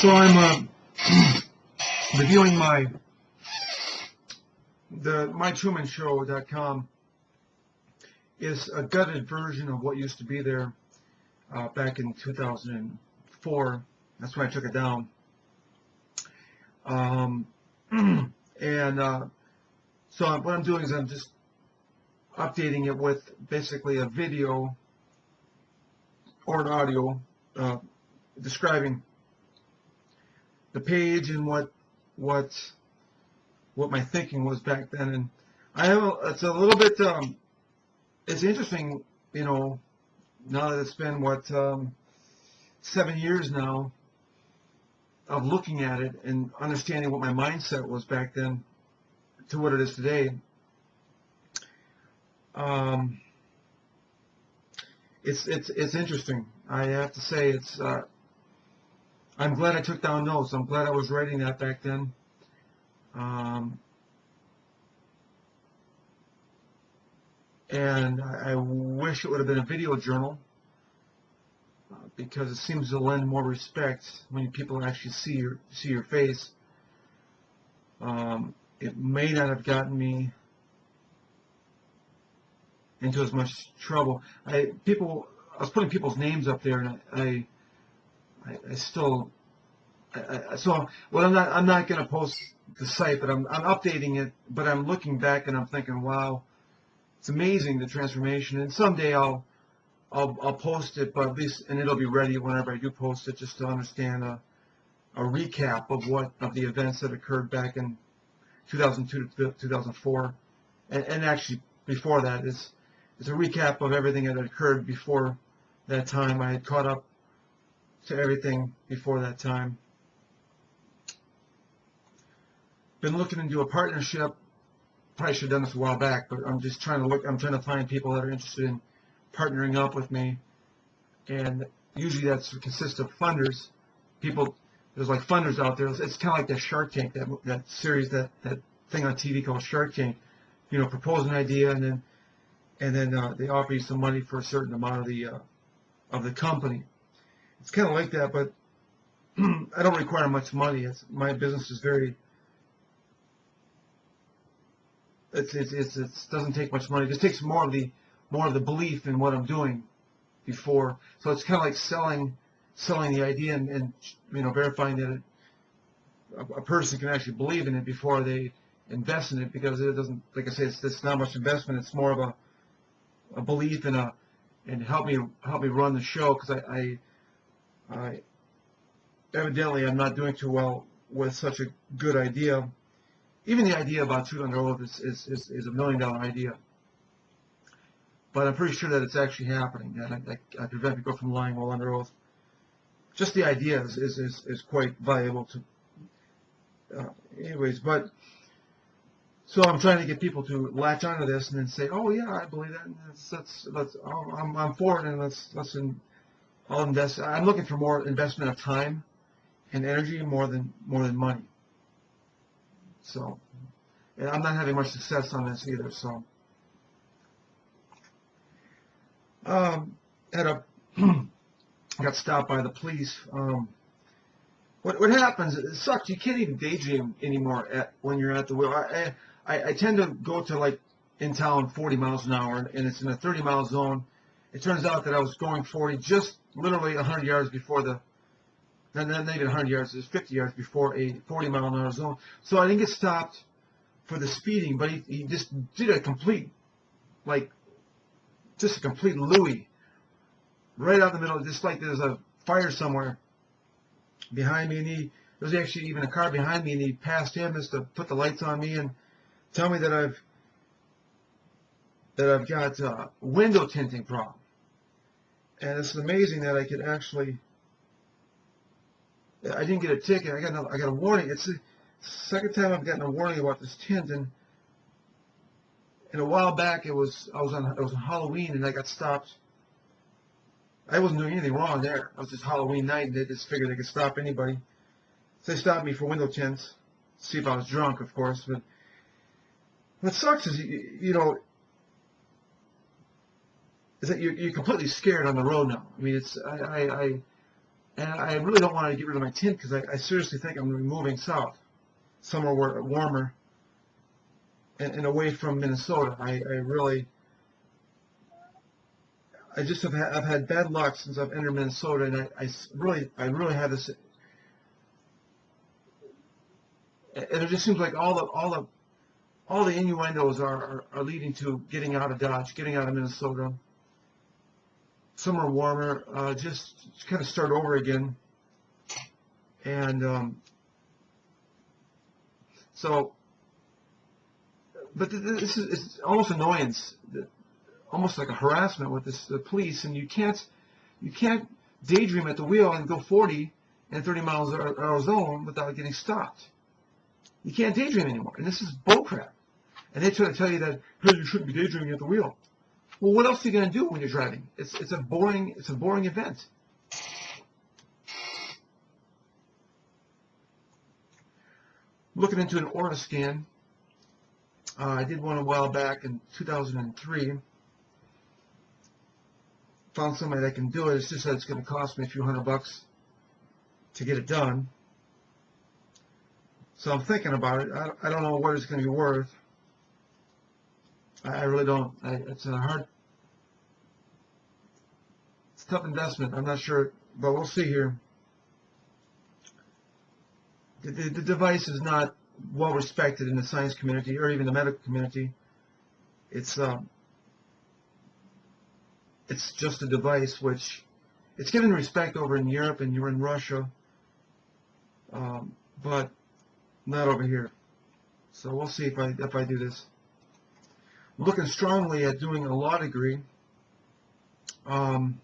So I'm reviewing mytrumanshow.com is a gutted version of what used to be there back in 2004. That's when I took it down. So what I'm doing is I'm just updating it with basically a video or an audio describing the page and what my thinking was back then. And it's a little bit it's interesting, you know, now that it's been 7 years now of looking at it and understanding what my mindset was back then to what it is today. It's interesting. I have to say I'm glad I took down notes. I'm glad I was writing that back then. And I wish it would have been a video journal because it seems to lend more respect when people actually see your face. It may not have gotten me into as much trouble. I was putting people's names up there, and so well, I'm not going to post the site, but I'm updating it. But I'm looking back and I'm thinking, wow, it's amazing, the transformation. And someday I'll post it, but at least, and it'll be ready whenever I do post it, just to understand a recap of the events that occurred back in 2002 to 2004, and actually before that. It's a recap of everything that had occurred before that time. I had caught up to everything before that time. Been looking into a partnership. Probably should have done this a while back, but I'm just trying to find people that are interested in partnering up with me, and usually that consists of funders. There's like funders out there. It's kind of like that Shark Tank, that series, that thing on TV called Shark Tank. You know, propose an idea, and then they offer you some money for a certain amount of the company. It's kind of like that, but I don't require much money. My business is very. It doesn't take much money. It just takes more of the belief in what I'm doing before. So it's kind of like selling the idea and verifying that a person can actually believe in it before they invest in it, because it doesn't, like I say, it's not much investment. It's more of a belief and help me run the show, because I evidently I'm not doing too well with such a good idea. Even the idea about Truth Under Oath is $1 million idea, but I'm pretty sure that it's actually happening. That I prevent people from lying while under oath. Just the idea is quite valuable to. Anyways, but so I'm trying to get people to latch onto this and then say, "Oh yeah, I believe that. And I'm for it, and I'll invest." I'm looking for more investment of time and energy more than money. So, and I'm not having much success on this either. So, got stopped by the police. What happens? It sucks. You can't even daydream anymore when you're at the wheel. I tend to go to, like, in town 40 miles an hour, and it's in a 30-mile zone. It turns out that I was going 40 just literally 100 yards before not even 100 yards, it was 50 yards before a 40-mile-an-hour zone. So I didn't get stopped for the speeding, but he just did a complete Louie right out the middle, just like there's a fire somewhere behind me, and there was actually even a car behind me, and he passed him just to put the lights on me and tell me that I've got window tinting problem. And it's amazing that I could actually. I didn't get a ticket. I got a warning. It's the second time I've gotten a warning about this tint, and a while back it was on Halloween, and I got stopped. I wasn't doing anything wrong there. It was just Halloween night, and they just figured they could stop anybody. So they stopped me for window tints, see if I was drunk, of course. But what sucks is is that you're completely scared on the road now. I mean, And I really don't want to get rid of my tint because I seriously think I'm going to be moving south, somewhere warmer and away from Minnesota. I just I've had bad luck since I've entered Minnesota, and I really had this, and it just seems like all the innuendos are leading to getting out of Dodge, getting out of Minnesota, somewhere warmer, just kind of start over again, and so, but this is it's almost annoyance, almost like a harassment with the police, and you can't daydream at the wheel and go 40 and 30 miles an hour zone without getting stopped. You can't daydream anymore, and this is bullcrap. And they try to tell you that, hey, you shouldn't be daydreaming at the wheel. Well, what else are you going to do when you're driving? It's a boring event. Looking into an aura scan, I did one a while back in 2003. Found somebody that can do it. It's just that it's going to cost me a few $100 to get it done. So I'm thinking about it. I don't know what it's going to be worth. I really don't. It's a tough investment. I'm not sure, but we'll see here. The device is not well respected in the science community or even the medical community. It's just a device which it's given respect over in Europe and you're in Russia, but not over here. So we'll see if I do this. I'm looking strongly at doing a law degree. I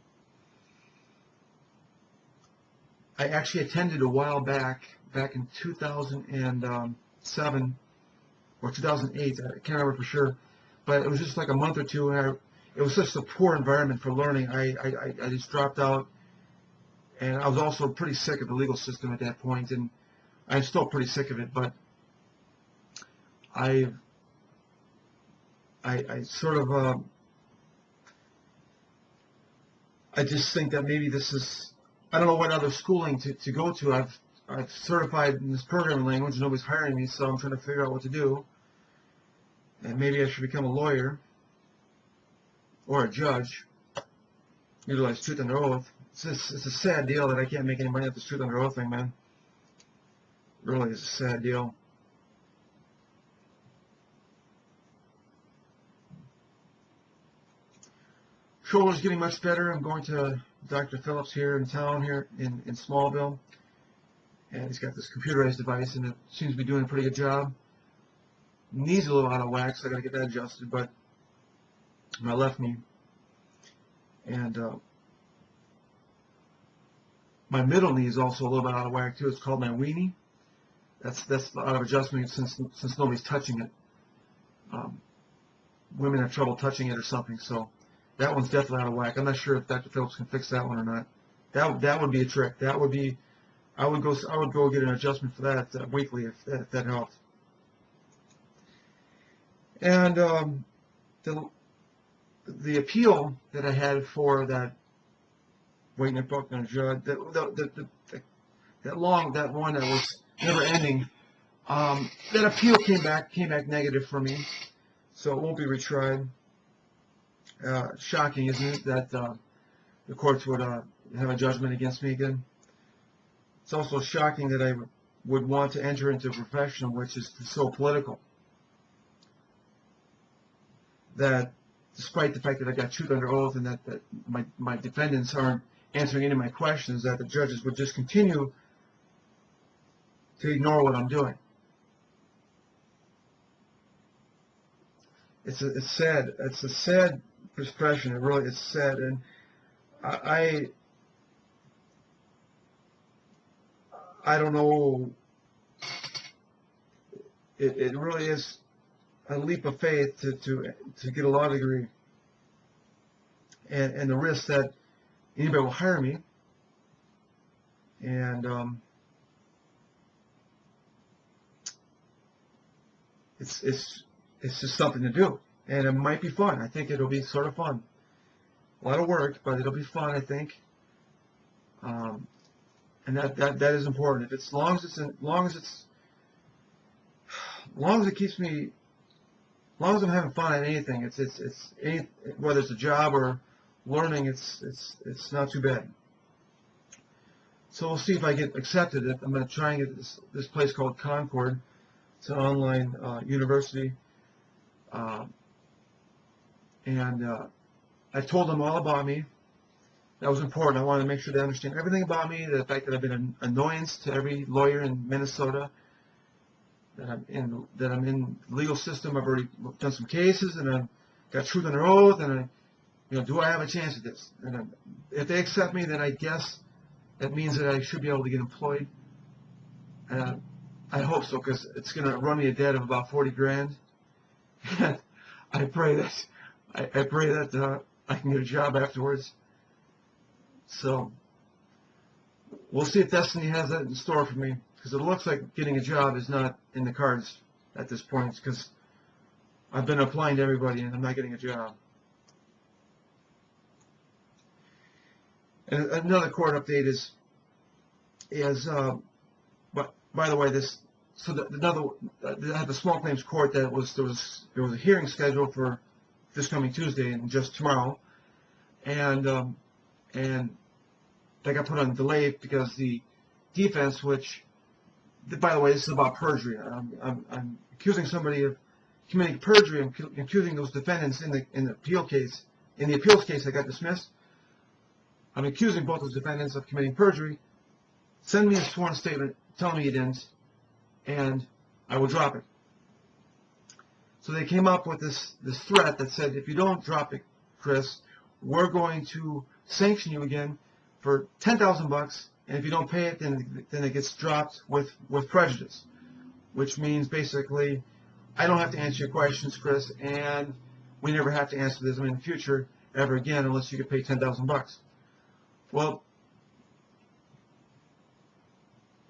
actually attended a while back in 2007 or 2008. I can't remember for sure, but it was just like a month or two, and it was such a poor environment for learning. I just dropped out, and I was also pretty sick of the legal system at that point, and I'm still pretty sick of it. But I sort of I just think that maybe this is, I don't know what other schooling to go to. I've certified in this programming language. Nobody's hiring me, so I'm trying to figure out what to do. And maybe I should become a lawyer or a judge. Utilize truth under oath. It's a sad deal that I can't make any money off this truth under oath thing, man. It really is a sad deal. Shoulder's getting much better. I'm going to Dr. Phillips here in town, here in Smallville. And he's got this computerized device, and it seems to be doing a pretty good job. Knee's a little out of whack, so I got to get that adjusted, but my left knee. And my middle knee is also a little bit out of whack, too. It's called my weenie. That's out of adjustment since nobody's touching it. Women have trouble touching it or something, so that one's definitely out of whack. I'm not sure if Dr. Phillips can fix that one or not. That would be a trick. That would be, I would go get an adjustment for that weekly if that helped. And the appeal that I had for that waiting at Buckner Judd, that one that was never ending, that appeal came back negative for me, so it won't be retried. Shocking, isn't it, that the courts would have a judgment against me again? It's also shocking that I would want to enter into a profession which is so political. That despite the fact that I got truth under oath and that my defendants aren't answering any of my questions, that the judges would just continue to ignore what I'm doing. It's sad. It's a sad profession. It really is sad, and I don't know. It really is a leap of faith to get a law degree, and the risk that anybody will hire me, and it's just something to do, and it might be fun. I think it'll be sort of fun. A lot of work, but it'll be fun, I think. and that is important. If it's long as it keeps me, as long as I'm having fun at anything, whether it's a job or learning, it's not too bad. So we'll see if I get accepted. I'm going to try and get this place called Concord. It's an online university, and I told them all about me. That was important. I wanted to make sure they understand everything about me, the fact that I've been an annoyance to every lawyer in Minnesota, that I'm in the legal system. I've already done some cases, and I've got truth under oath, and do I have a chance at this? And if they accept me, then I guess that means that I should be able to get employed. I hope so, because it's going to run me a debt of about $40,000. I pray that I can get a job afterwards. So we'll see if destiny has that in store for me, because it looks like getting a job is not in the cards at this point, because I've been applying to everybody and I'm not getting a job. And another court update is but by the way, I had the small claims court that there was a hearing scheduled for this coming Tuesday and just tomorrow, and that got put on delay because the defense, which, by the way, this is about perjury. I'm accusing somebody of committing perjury. I'm accusing those defendants in the appeal case, in the appeals case that got dismissed. I'm accusing both those defendants of committing perjury. Send me a sworn statement telling me you didn't, and I will drop it. So they came up with this threat that said, if you don't drop it, Chris, we're going to sanction you again for $10,000, and if you don't pay it, then it gets dropped with prejudice, which means basically I don't have to answer your questions, Chris, and we never have to answer this in the future ever again unless you could pay $10,000. Well,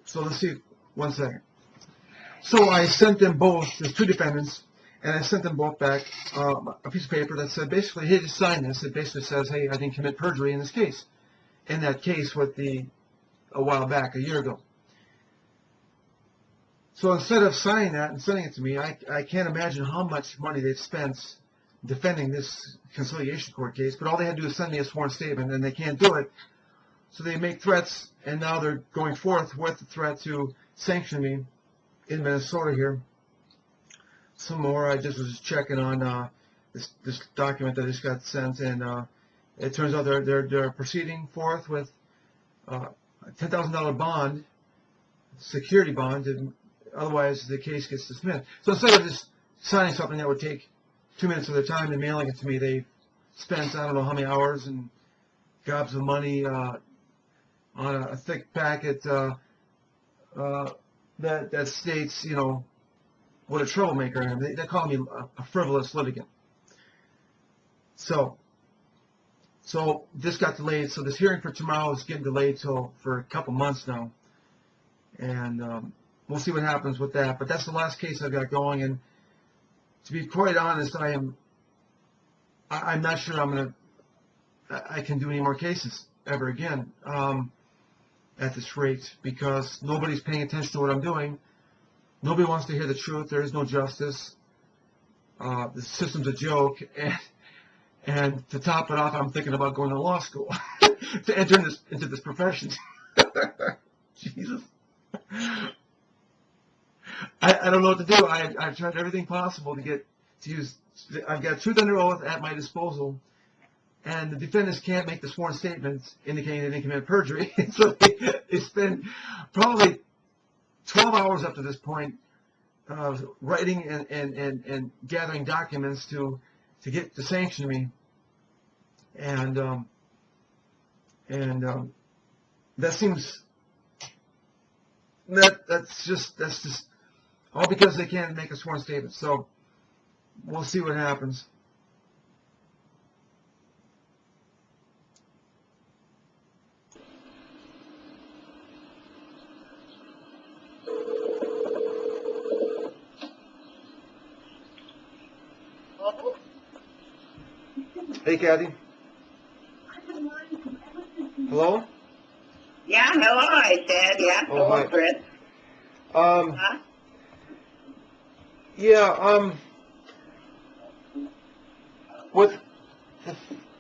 so let's see, one second. So I sent them both, there's two defendants, and I sent them both back a piece of paper that said basically, hey, just sign this. It basically says, hey, I didn't commit perjury in this case. In that case a while back, a year ago. So instead of signing that and sending it to me, I can't imagine how much money they've spent defending this conciliation court case, but all they had to do is send me a sworn statement, and they can't do it. So they make threats, and now they're going forth with the threat to sanction me in Minnesota here. Some more. I just was checking on this document that just got sent, and it turns out they're proceeding forth with a $10,000 bond, security bond, and otherwise the case gets dismissed. So instead of just signing something that would take 2 minutes of their time and mailing it to me, they spent I don't know how many hours and gobs of money on a thick packet that states, what a troublemaker I am. They call me a frivolous litigant. So this got delayed. So this hearing for tomorrow is getting delayed for a couple months now, and we'll see what happens with that. But that's the last case I've got going, and to be quite honest, I'm not sure I can do any more cases ever again at this rate, because nobody's paying attention to what I'm doing. Nobody wants to hear the truth. There is no justice. The system's a joke, and to top it off, I'm thinking about going to law school to enter into this profession. Jesus. I don't know what to do. I've tried everything possible to use. I've got truth under oath at my disposal, and the defendants can't make the sworn statements indicating they didn't commit perjury. So it's been probably 12 hours up to this point, writing and gathering documents to get to sanction me, and that seems that's just all because they can't make a sworn statement. So we'll see what happens. Hey, Kathy. Hello? Yeah, hello. hello, I said. Yeah, Oh, hello, hi. Chris. Huh? Yeah, with,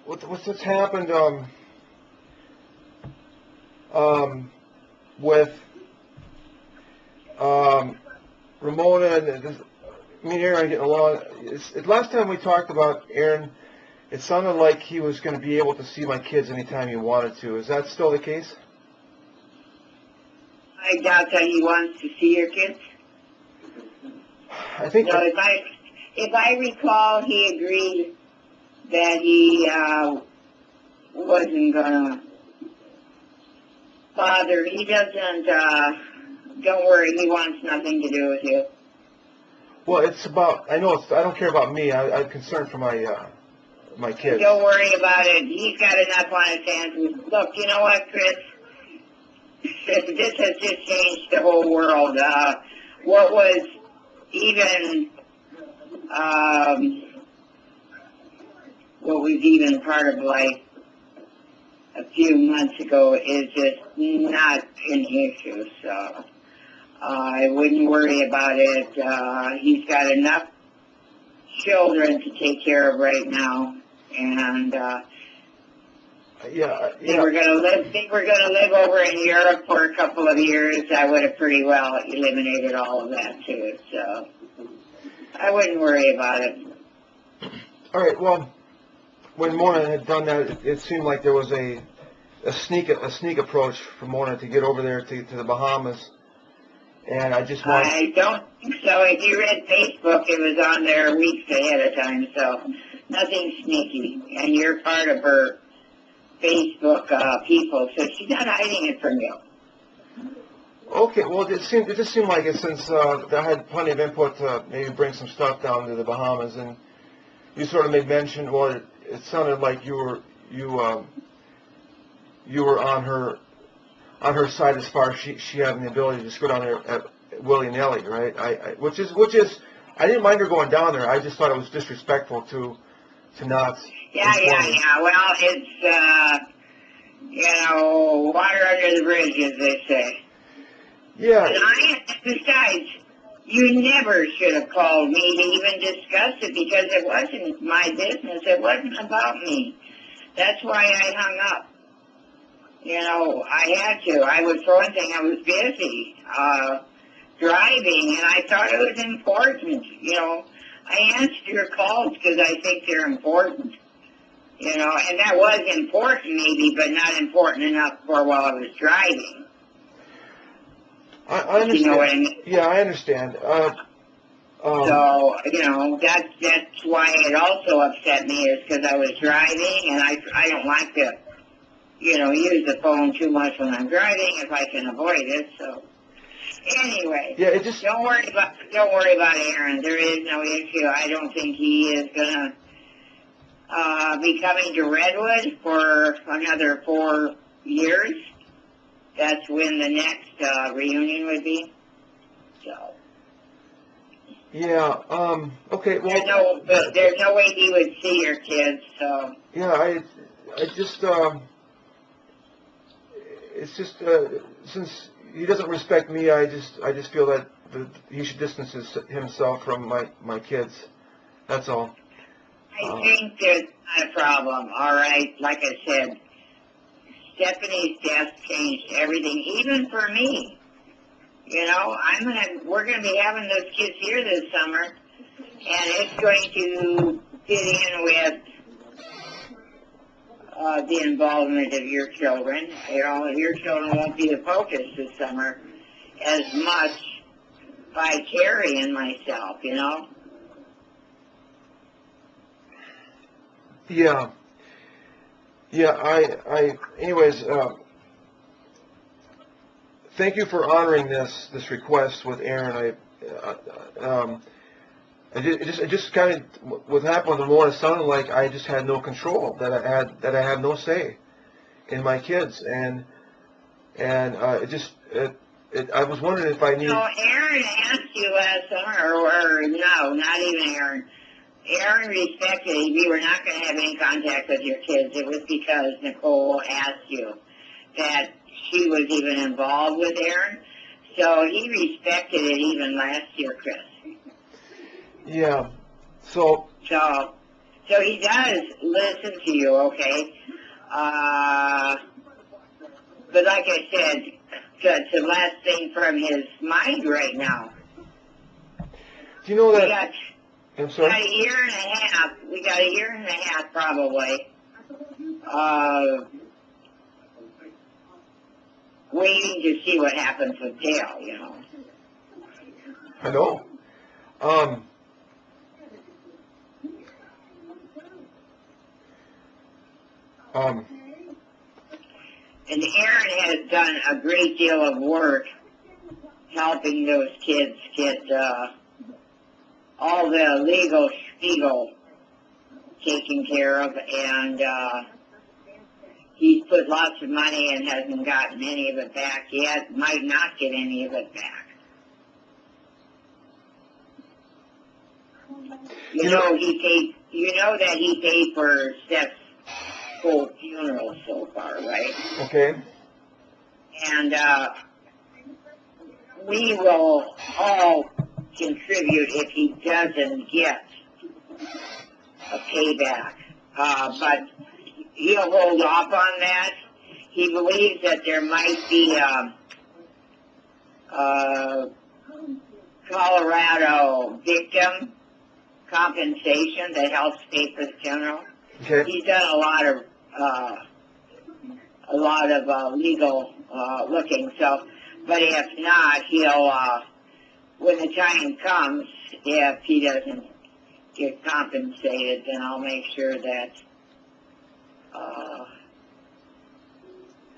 what's happened, with, Ramona and this, me and Aaron are getting along. Last time we talked about Aaron, it sounded like he was going to be able to see my kids anytime he wanted to. Is that still the case? I doubt that he wants to see your kids. I think. No, if I recall, he agreed that he wasn't gonna bother. He doesn't. Don't worry, he wants nothing to do with you. Well, it's about. I know. I don't care about me. I'm concerned for my kids. Don't worry about it. He's got enough on his hands. Look, you know what, Chris? This has just changed the whole world. What was even part of life a few months ago is just not an issue. So I wouldn't worry about it. He's got enough children to take care of right now, and they were going to live. They were going to live over in Europe for a couple of years. I would have pretty well eliminated all of that too. So I wouldn't worry about it. All right. Well, when Mona had done that, it seemed like there was a sneak approach for Mona to get over there to the Bahamas, and I just want. I don't think so. If you read Facebook, it was on there weeks ahead of time. So nothing sneaky, and you're part of her Facebook people, so she's not hiding it from you. Okay, well, it just seemed like it since I had plenty of input to maybe bring some stuff down to the Bahamas, and you sort of made mention. Well, it sounded like you were on her side as far as she having the ability to just go down there willy-nilly, right? Which is I didn't mind her going down there. I just thought it was disrespectful to not. Yeah. Well, it's, water under the bridge, as they say. Yeah. And besides, you never should have called me to even discuss it because it wasn't my business. It wasn't about me. That's why I hung up. I had to. I was, for one thing, I was busy driving, and I thought it was important. I answered your calls because I think they're important. And that was important maybe, but not important enough for while I was driving. I understand. You know what I mean? Yeah, I understand. So, that's why it also upset me is because I was driving, and I don't like to, use the phone too much when I'm driving if I can avoid it. So, anyway, yeah, it just don't worry about Aaron. There is no issue. I don't think he is gonna be coming to Redwood for another 4 years. That's when the next reunion would be. So. Yeah. Okay. Well. There's no way he would see your kids. So. Yeah. I just. It's just since he doesn't respect me, I just feel that he should distance himself from my kids. That's all. I think there's not a problem. All right. Like I said, Stephanie's death changed everything, even for me. We're gonna be having those kids here this summer, and it's going to fit in with the involvement of your children. Your children won't be the focus this summer as much by Carrie and myself. Yeah. Yeah. Anyways. Thank you for honoring this request with Aaron. It just kind of what happened with Mona sounded like I just had no control, that I had no say in my kids, and I was wondering if I need. No, Aaron asked you last summer, or no, not even Aaron. Aaron respected it. We were not going to have any contact with your kids. It was because Nicole asked you that she was even involved with Aaron. So he respected it even last year, Chris. Yeah. So So he does listen to you, okay? But like I said, it's the last thing from his mind right now. do you know We that? got, I'm got sorry. a year and a half. We got a year and a half probably. Waiting to see what happens with Dale, you know. I know. And Aaron has done a great deal of work helping those kids get all the legal spiegel taken care of, and he's put lots of money and hasn't gotten any of it back yet, might not get any of it back. You know that he paid for Steph's whole funeral so far, right? Okay. And we will all contribute if he doesn't get a payback. But he'll hold off on that. He believes that there might be Colorado victim compensation that helps pay for the funeral. Okay. He's done a lot of legal looking. So, but if not, he'll when the time comes, if he doesn't get compensated, then I'll make sure that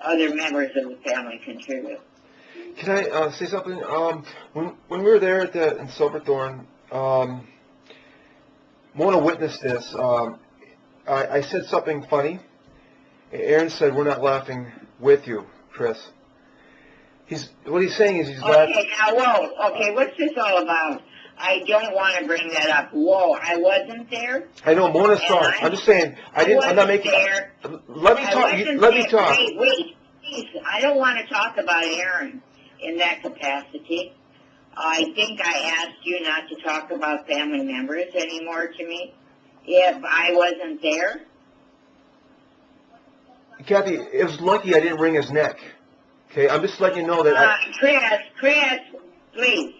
other members of the family contribute. Can I say something? When we were there in Silverthorne, Mona witnessed this. I said something funny. Aaron said, "We're not laughing with you, Chris." What he's saying is he's laughing. Okay, now, whoa. Okay, what's this all about? I don't want to bring that up. Whoa, I wasn't there. I know Mona saw it. I'm just saying. I'm not making. There. Let me talk. Let me talk. Wait, please. I don't want to talk about Aaron in that capacity. I think I asked you not to talk about family members anymore to me if I wasn't there. Kathy, it was lucky I didn't wring his neck. Okay, I'm just letting you know that. Chris, please.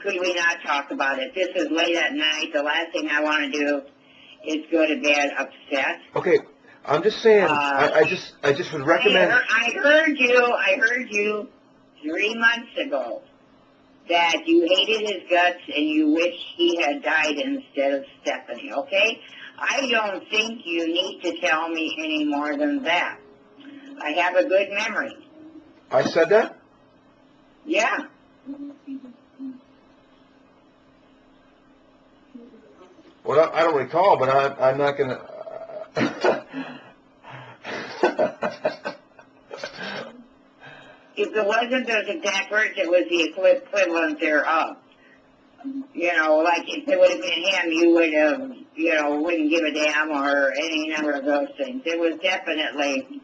Could we not talk about it? This is late at night. The last thing I want to do is go to bed upset. Okay, I'm just saying. I just would recommend. I heard you 3 months ago that you hated his guts and you wish he had died instead of Stephanie. Okay, I don't think you need to tell me any more than that. I have a good memory. I said that? Yeah. Well, I don't recall, but I'm not going to... If it wasn't those exact words, it was the equivalent thereof. You know, like if it would have been him, you would have, wouldn't give a damn or any number of those things. It was definitely,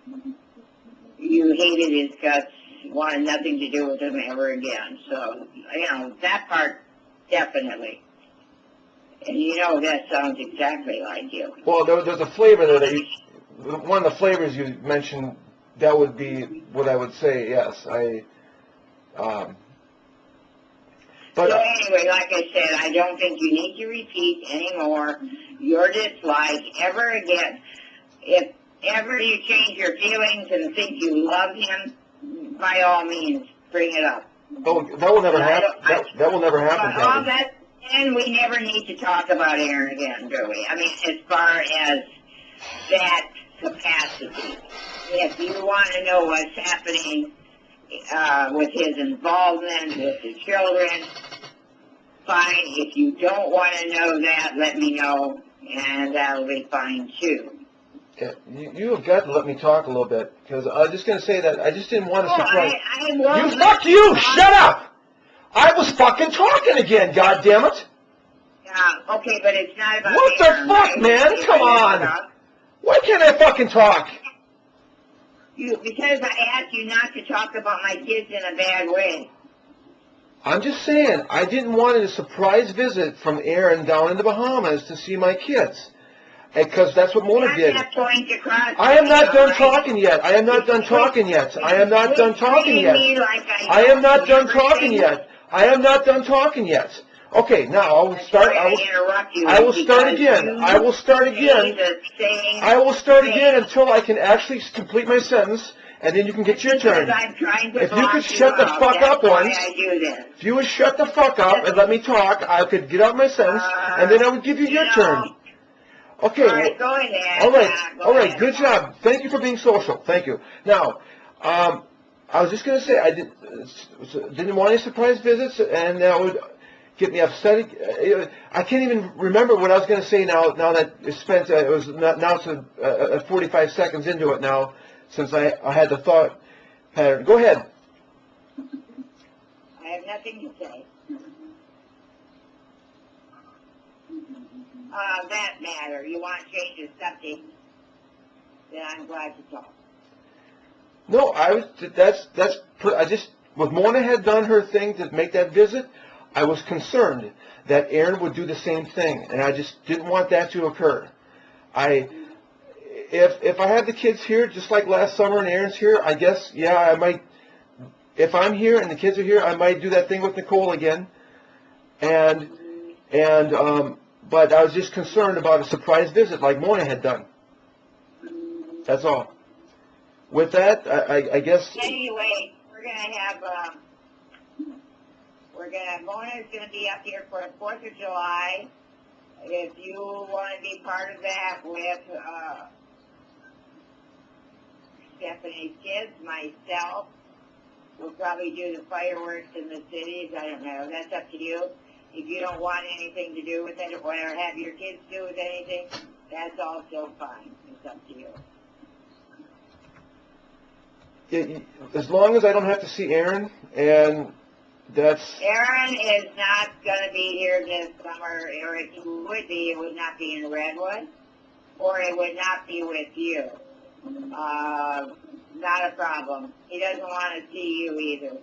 you hated his guts, wanted nothing to do with him ever again. So, that part, definitely. And that sounds exactly like you. Well, there's a flavor there that one of the flavors you mentioned, that would be what I would say, yes. But, so anyway, like I said, I don't think you need to repeat anymore your dislike ever again. If ever you change your feelings and think you love him, by all means, bring it up. oh, that will never happen. That will never happen, But all Kathy. that, and we never need to talk about Aaron again, do we? I mean, as far as that capacity. If you want to know what's happening with his involvement with the children, fine. If you don't want to know that, let me know, and that'll be fine too. Yeah, you have got to let me talk a little bit, because I was just going to say that I just didn't want to surprise... Fuck you! Shut up! I was fucking talking again, goddammit! Yeah, okay, but it's not about What the Aaron, fuck, right? man? It's Come about on! stuff. Why can't I fucking talk? Because I asked you not to talk about my kids in a bad way. I'm just saying, I didn't want a surprise visit from Aaron down in the Bahamas to see my kids. Because that's what Mona I'm did. not going to cross. I am not done right? talking yet. I am not done talking yet. I am not done talking yet. Me like I am not done never talking say- yet. I am not done talking yet. Okay, now I will That's start. why I interrupt you, I will start because again. you I will start say again. the same I will start thing. again until I can actually complete my sentence, and then you can get your Because turn. I'm trying to If you block could shut the out, fuck that's up why once. I do this. If you would shut the fuck up and let me talk, I could get out my sentence, and then I would give you your turn. Okay. All right, go ahead. All right. Go All right. ahead. Good job. Thank you for being social. Thank you. Now, I was just going to say I didn't want any surprise visits, and that would get me upset. I can't even remember what I was going to say now. Now that it's spent, it was now it's 45 seconds into it now, since I had the thought pattern. Go ahead. I have nothing to say. That matter. You want to change the subject, then I'm glad to talk. No, I just, when Mona had done her thing to make that visit, I was concerned that Aaron would do the same thing, and I just didn't want that to occur. If I have the kids here, just like last summer and Aaron's here, I guess, yeah, I might, if I'm here and the kids are here, I might do that thing with Nicole again, but I was just concerned about a surprise visit like Mona had done. That's all. With that, I guess. Anyway, Mona's gonna be up here for the 4th of July. If you want to be part of that with Stephanie's kids, myself, we'll probably do the fireworks in the cities. I don't know. That's up to you. If you don't want anything to do with it or have your kids do with anything, that's also fine. It's up to you. As long as I don't have to see Aaron, and that's... Aaron is not going to be here this summer, or if he would be, it would not be in Redwood, or it would not be with you. Not a problem. He doesn't want to see you either.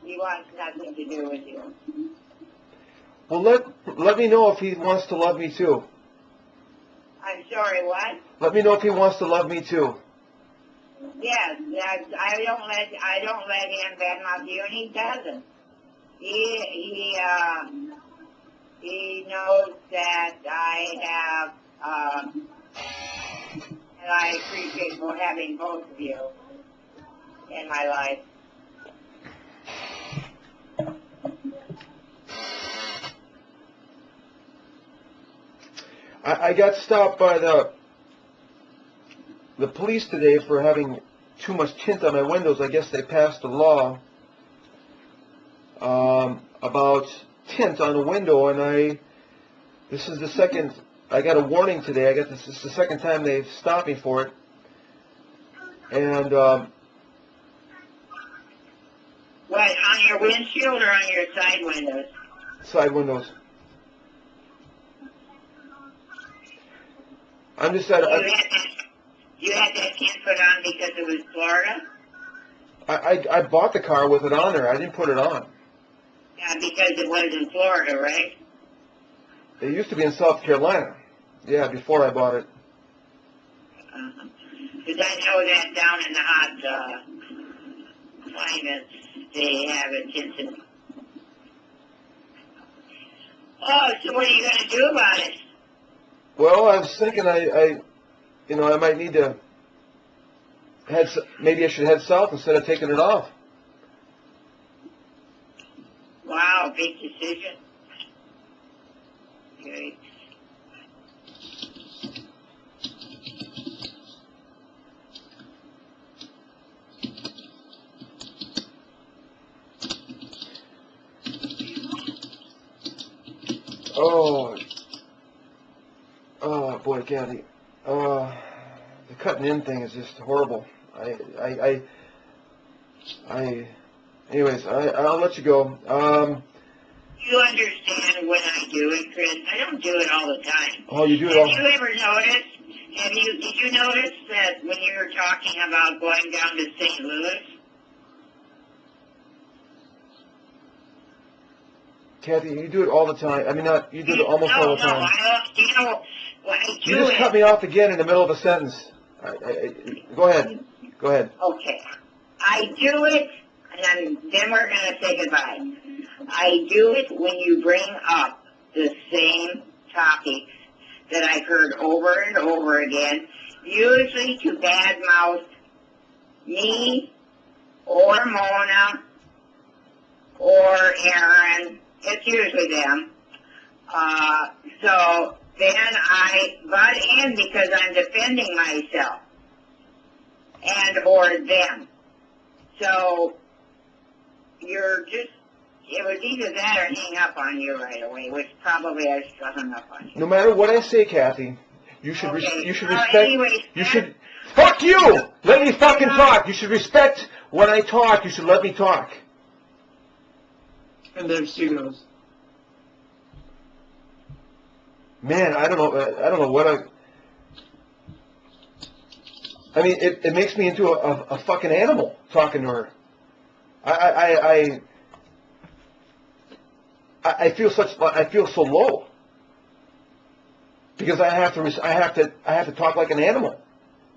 He wants nothing to do with you. Well, let me know if he wants to love me too. I'm sorry, what? Let me know if he wants to love me too. Yes, I don't let him badmouth you, and he doesn't. He knows that I have, and I appreciate having both of you in my life. I got stopped by the police today for having too much tint on my windows. I guess they passed a law about tint on a window, and this is the second, I got a warning today. This is the second time they've stopped me for it. And, What, on your windshield or on your side windows? Side windows. I'm just at You had that tint put on because it was Florida? I bought the car with it on there. I didn't put it on. Yeah, because it was in Florida, right? It used to be in South Carolina. Yeah, before I bought it. Because I know that down in the hot climates, they have it tinted. Oh, so what are you going to do about it? Well, I was thinking I might need to maybe I should head south instead of taking it off. Wow, big decision. Okay. Oh boy, Kathy. The cutting in thing is just horrible. Anyways, I'll let you go. You understand when I do it, Chris. I don't do it all the time. Oh, you do it all. Have you ever noticed? Did you notice that when you were talking about going down to St. Louis? Kathy, you do it all the time. I mean, not, you do it almost all the time. When I do You just cut me off again in the middle of a sentence. Go ahead. Go ahead. Okay. I do it, and then we're going to say goodbye. I do it when you bring up the same topics that I've heard over and over again, usually to badmouth me or Mona or Aaron. It's usually them. So then I butt in because I'm defending myself and or them. So you're just, it was either that or hang up on you right away, which probably I should have hung up on you. No matter what I say, Kathy, you should Okay. you should respect. Anyways, you should. Fuck you! Let me fucking talk. You should respect when I talk. You should let me talk. And there she goes. Man, I don't know what I mean, it makes me into a fucking animal talking to her. I feel so low because I have to talk like an animal.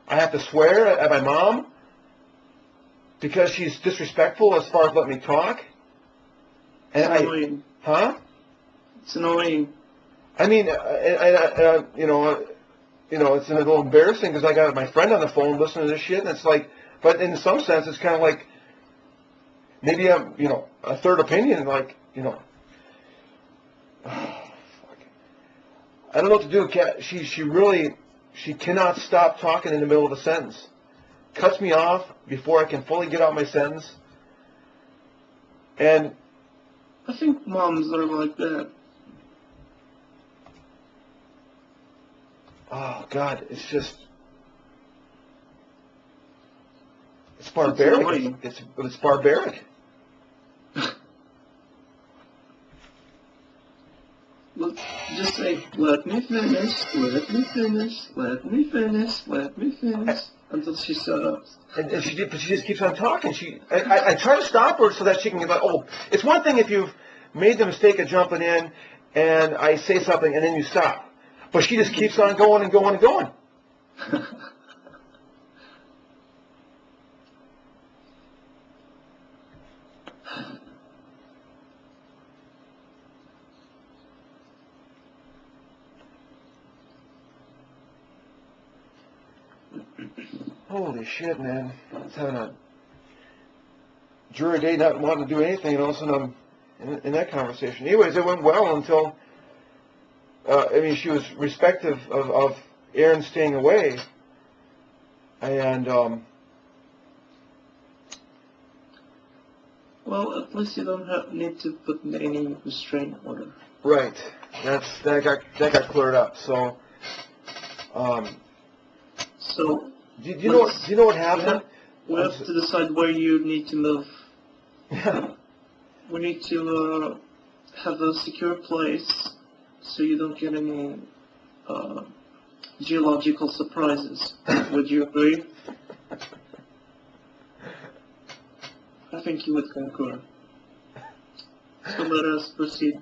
I have to swear at my mom because she's disrespectful as far as letting me talk. It's And annoying. It's annoying. I mean, it's a little embarrassing because I got my friend on the phone listening to this shit, and it's like, but in some sense, it's kind of like maybe I'm, a third opinion, like, fuck. I don't know what to do. She cannot stop talking in the middle of a sentence. Cuts me off before I can fully get out my sentence. And I think moms are like that. oh God, it's barbaric. It's barbaric. Just say, let me finish, let me finish, let me finish, let me finish, until she shut up. And she just keeps on talking. I try to stop her so that she can get like, oh, it's one thing if you've made the mistake of jumping in and I say something and then you stop. But she just keeps on going and going and going. Holy shit, man. I was having a jury day not wanting to do anything, and all of a sudden I'm in that conversation. Anyways, it went well until, she was respectful of Aaron staying away. And, Well, at least you don't need to put any restraint order. right. That got cleared up. So, So, do you know what happened? we have to decide where you need to move. Yeah. We need to have a secure place so you don't get any geological surprises. Would you agree? I think you would concur. So let us proceed.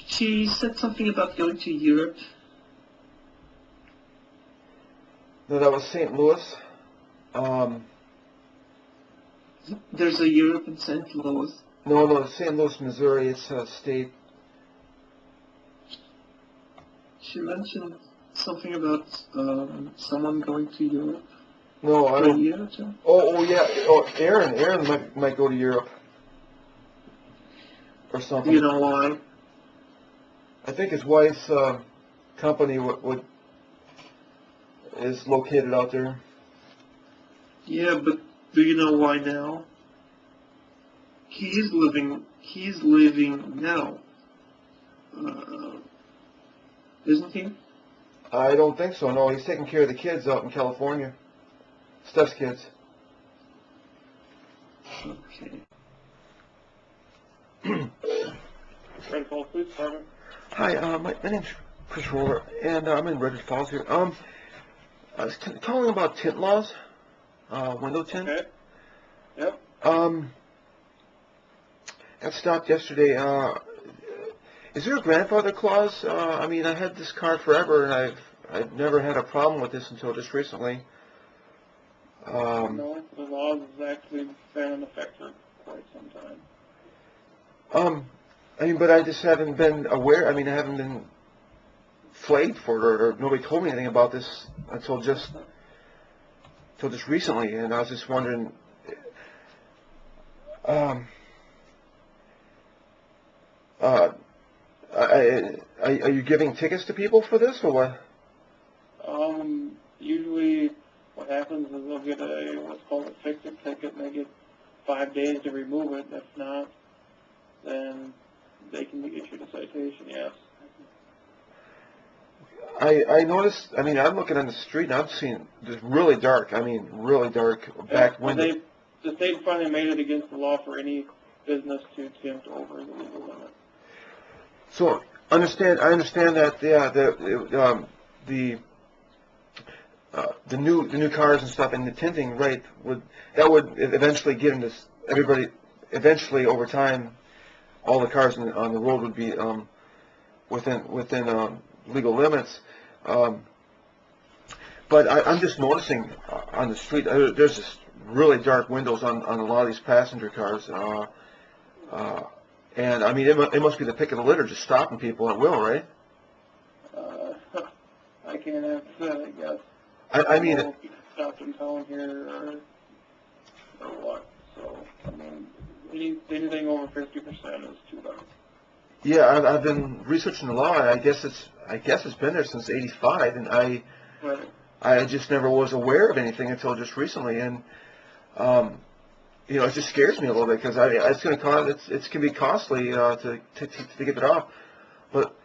She said something about going to Europe. No, that was St. Louis. There's a Europe in St. Louis. No, St. Louis, Missouri. It's a state. She mentioned something about someone going to Europe. No, I For a don't. year or two. Oh yeah. Oh, Aaron might go to Europe or Do something. you know why? I think his wife's company is located out there. Yeah, but do you know why now? He's living now. isn't he? I don't think so. No, he's taking care of the kids out in California. Steph's kids. Okay. Red Falls Police Department. Hi, my name's Chris Roller, and I'm in Redwood Falls here. I was calling about tint laws, window tint. Okay. Yep. Got stopped yesterday. Is there a grandfather clause? I mean, I had this car forever, and I've never had a problem with this until just recently. No, the law has actually been in effect for quite some time. I mean, but I just haven't been aware. I mean, I haven't been flagged for it, or nobody told me anything about this until just recently, and I was just wondering. Are you giving tickets to people for this, or what? Usually what happens is they'll get what's called a fix-it ticket, and they get 5 days to remove it. If not, then they can be issued a citation, yes. I noticed, I mean, I'm looking on the street, and I'm seeing this really dark, I mean, really dark back window. The state finally made it against the law for any business to tint over the legal limit. So, I understand that, yeah, the new cars and stuff, and the tinting, right, would eventually get into everybody, eventually over time, all the cars on the road would be within legal limits. But I'm just noticing on the street, there's just really dark windows on a lot of these passenger cars. And I mean, it must be the pick of the litter just stopping people at will, right? I can't answer that, I guess. I mean, if you stopped in town here or what. So, I mean, anything over 50% is too bad. yeah, I've been researching the law. I guess it's been there since '85, and Right. I just never was aware of anything until just recently, and you know, it just scares me a little bit because it's going to cost, it's going to be costly to get it off. But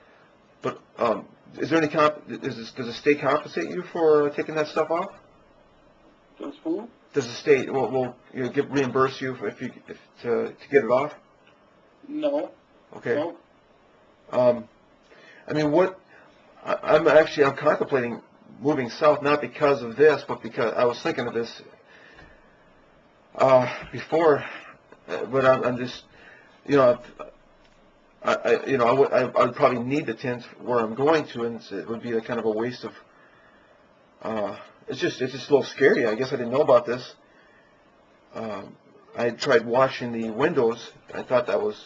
is there any does the state compensate you for taking that stuff off? Does who? Does the state will reimburse you to get it off? No. Okay. No. I mean, I'm contemplating moving south, not because of this, but because I was thinking of this before, but I'm just, you know, I would probably need the tint where I'm going to, and it would be a kind of a waste of. It's just a little scary. I guess I didn't know about this. I had tried washing the windows. I thought that would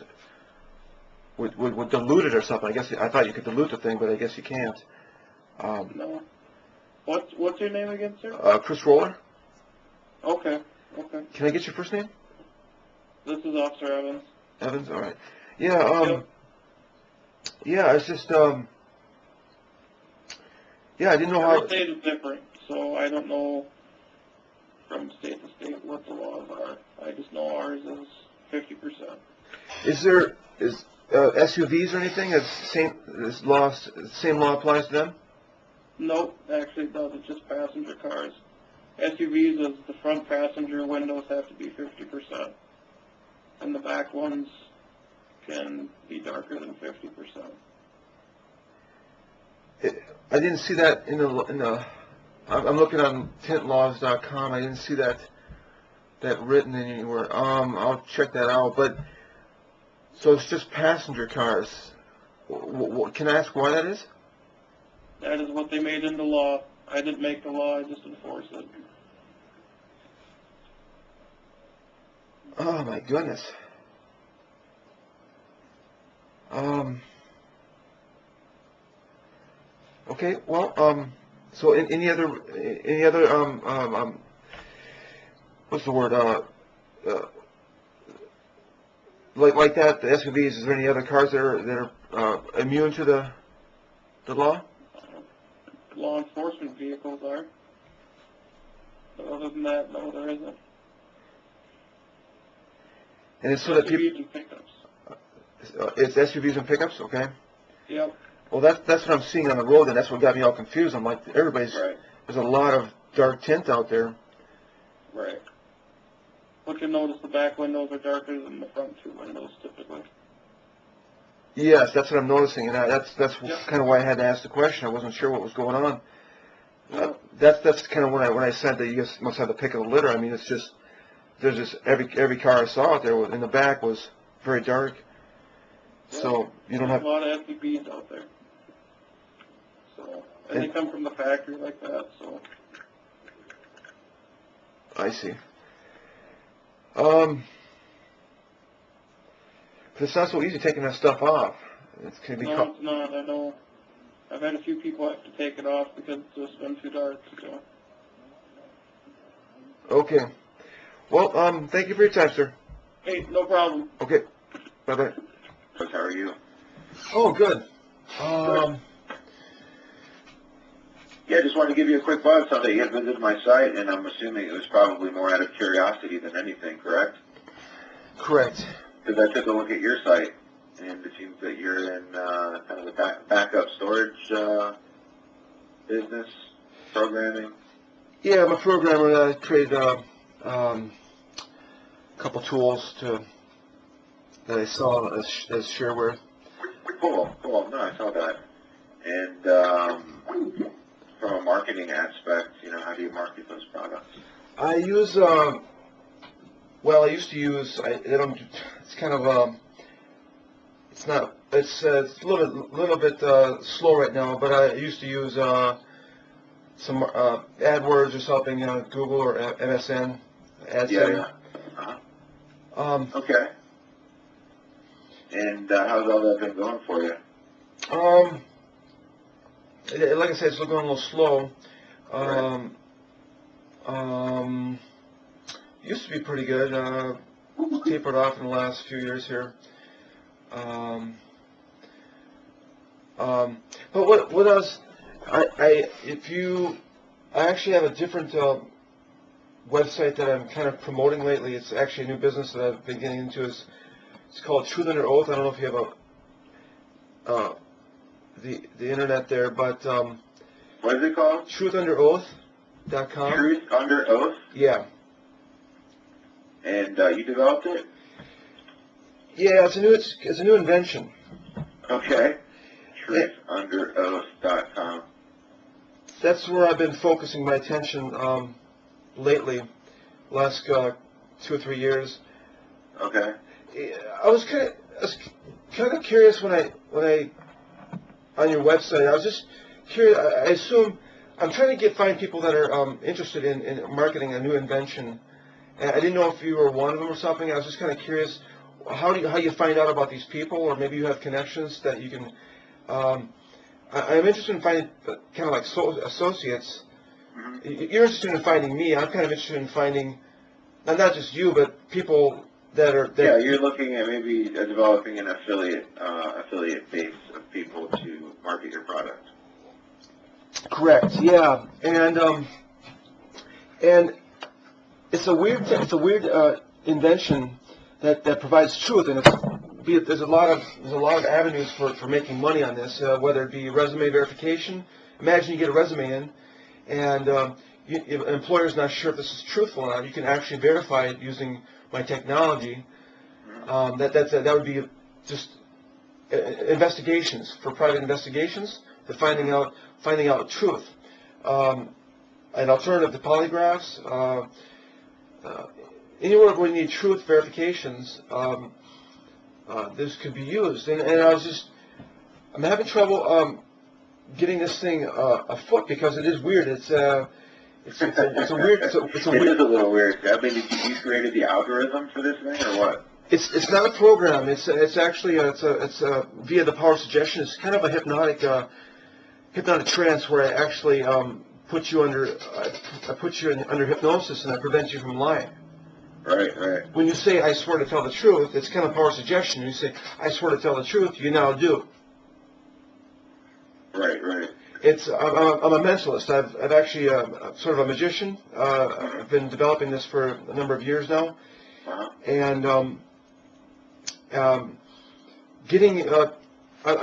dilute it or something. I thought you could dilute the thing, but I guess you can't. No. What's your name again, sir? Chris Roller. Okay. Okay. Can I get your first name? This is Officer Evans. Evans. All right. Yeah. Yep. Yeah. It's just. Yeah, I didn't know how. Every state is different, so I don't know from state to state what the laws are. I just know ours is 50%. Is SUVs or anything? Same law applies to them? Nope, actually it doesn't. Just passenger cars. SUVs is the front passenger windows have to be 50%, and the back ones can be darker than 50%. I didn't see that in the. I'm looking on tintlaws.com. I didn't see that written anywhere. I'll check that out. But so it's just passenger cars. Can I ask why that is? That is what they made into law. I didn't make the law, I just enforce it. Oh my goodness. Okay. Well. So any other what's the word? Like that, the SUVs. Is there any other cars that are immune to the law? Law enforcement vehicles are. But other than that, no, there isn't. And it's so that people. SUVs and pickups. It's SUVs and pickups, okay? Yep. Well, that's what I'm seeing on the road, and that's what got me all confused. I'm like, there's a lot of dark tint out there. Right. But you'll notice the back windows are darker than the front two windows typically. Yes, that's what I'm noticing, and that's Yep. kind of why I had to ask the question. I wasn't sure what was going on. Yep. That's kind of when I said that you guys must have the pick of the litter. I mean, it's just there's just every car I saw out there in the back was very dark. So you don't have. A lot of SUVs out there. So, and they come from the factory like that, so. I see. But it's not so easy taking that stuff off. It can be. No, it's not. I know. I've had a few people have to take it off because it's just been too dark, so. Okay. Well, thank you for your time, sir. Hey, no problem. Okay. Bye-bye. How are you? Oh, good. Yeah, just wanted to give you a quick buzz. Saw that you had visited my site, and I'm assuming it was probably more out of curiosity than anything, correct? Correct. Because I took a look at your site, and it seems that you're in kind of the backup storage business, programming. Yeah, I'm a programmer. I created a couple tools that I saw as shareware. Cool. No, I saw that. And from a marketing aspect, how do you market those products? I use, I used to use, they don't, it's kind of, it's not, it's a little bit slow right now, but I used to use some AdWords or something, Google or MSN, AdSense. Yeah. Uh-huh. Okay. And how's all that been going for you? Like I said, it's going a little slow. Used to be pretty good. Tapered off in the last few years here. But what else? I actually have a different website that I'm kind of promoting lately. It's actually a new business that I've been getting into. It's called Truth Under Oath. I don't know if you have the internet there, but What is it called? TruthUnderOath.com. Truth Under Oath? Yeah. And you developed it? Yeah, it's a new invention. Okay. TruthUnderOath.com. That's where I've been focusing my attention lately, last 2 or 3 years. Okay. I was kind of curious when I on your website. I was just curious. I assume I'm trying to find people that are interested in marketing a new invention. And I didn't know if you were one of them or something. I was just kind of curious how you find out about these people, or maybe you have connections that you can. I'm interested in finding kind of like associates. Mm-hmm. You're interested in finding me. I'm kind of interested in finding not just you, but people that are. Yeah, you're looking at maybe developing an affiliate base of people to market your product. Correct. Yeah, and it's a weird invention that provides truth, and there's a lot of avenues for making money on this, whether it be resume verification. Imagine you get a resume in, and if an employer's not sure if this is truthful or not. You can actually verify it using my technology. That would be just investigations, for private investigations, to finding out truth. An alternative to polygraphs. Anywhere where you need truth verifications, this could be used. And I'm having trouble getting this thing afoot because it is weird. It's a weird. It is a little weird. I mean, you created the algorithm for this thing, or what? It's not a program. It's actually it's via the power of suggestion. It's kind of a hypnotic trance where I actually put you under hypnosis, and I prevent you from lying. Right. When you say I swear to tell the truth, it's kind of power of suggestion. You say I swear to tell the truth, you now do. Right. I'm a mentalist. I've actually sort of a magician. I've been developing this for a number of years now, and I'm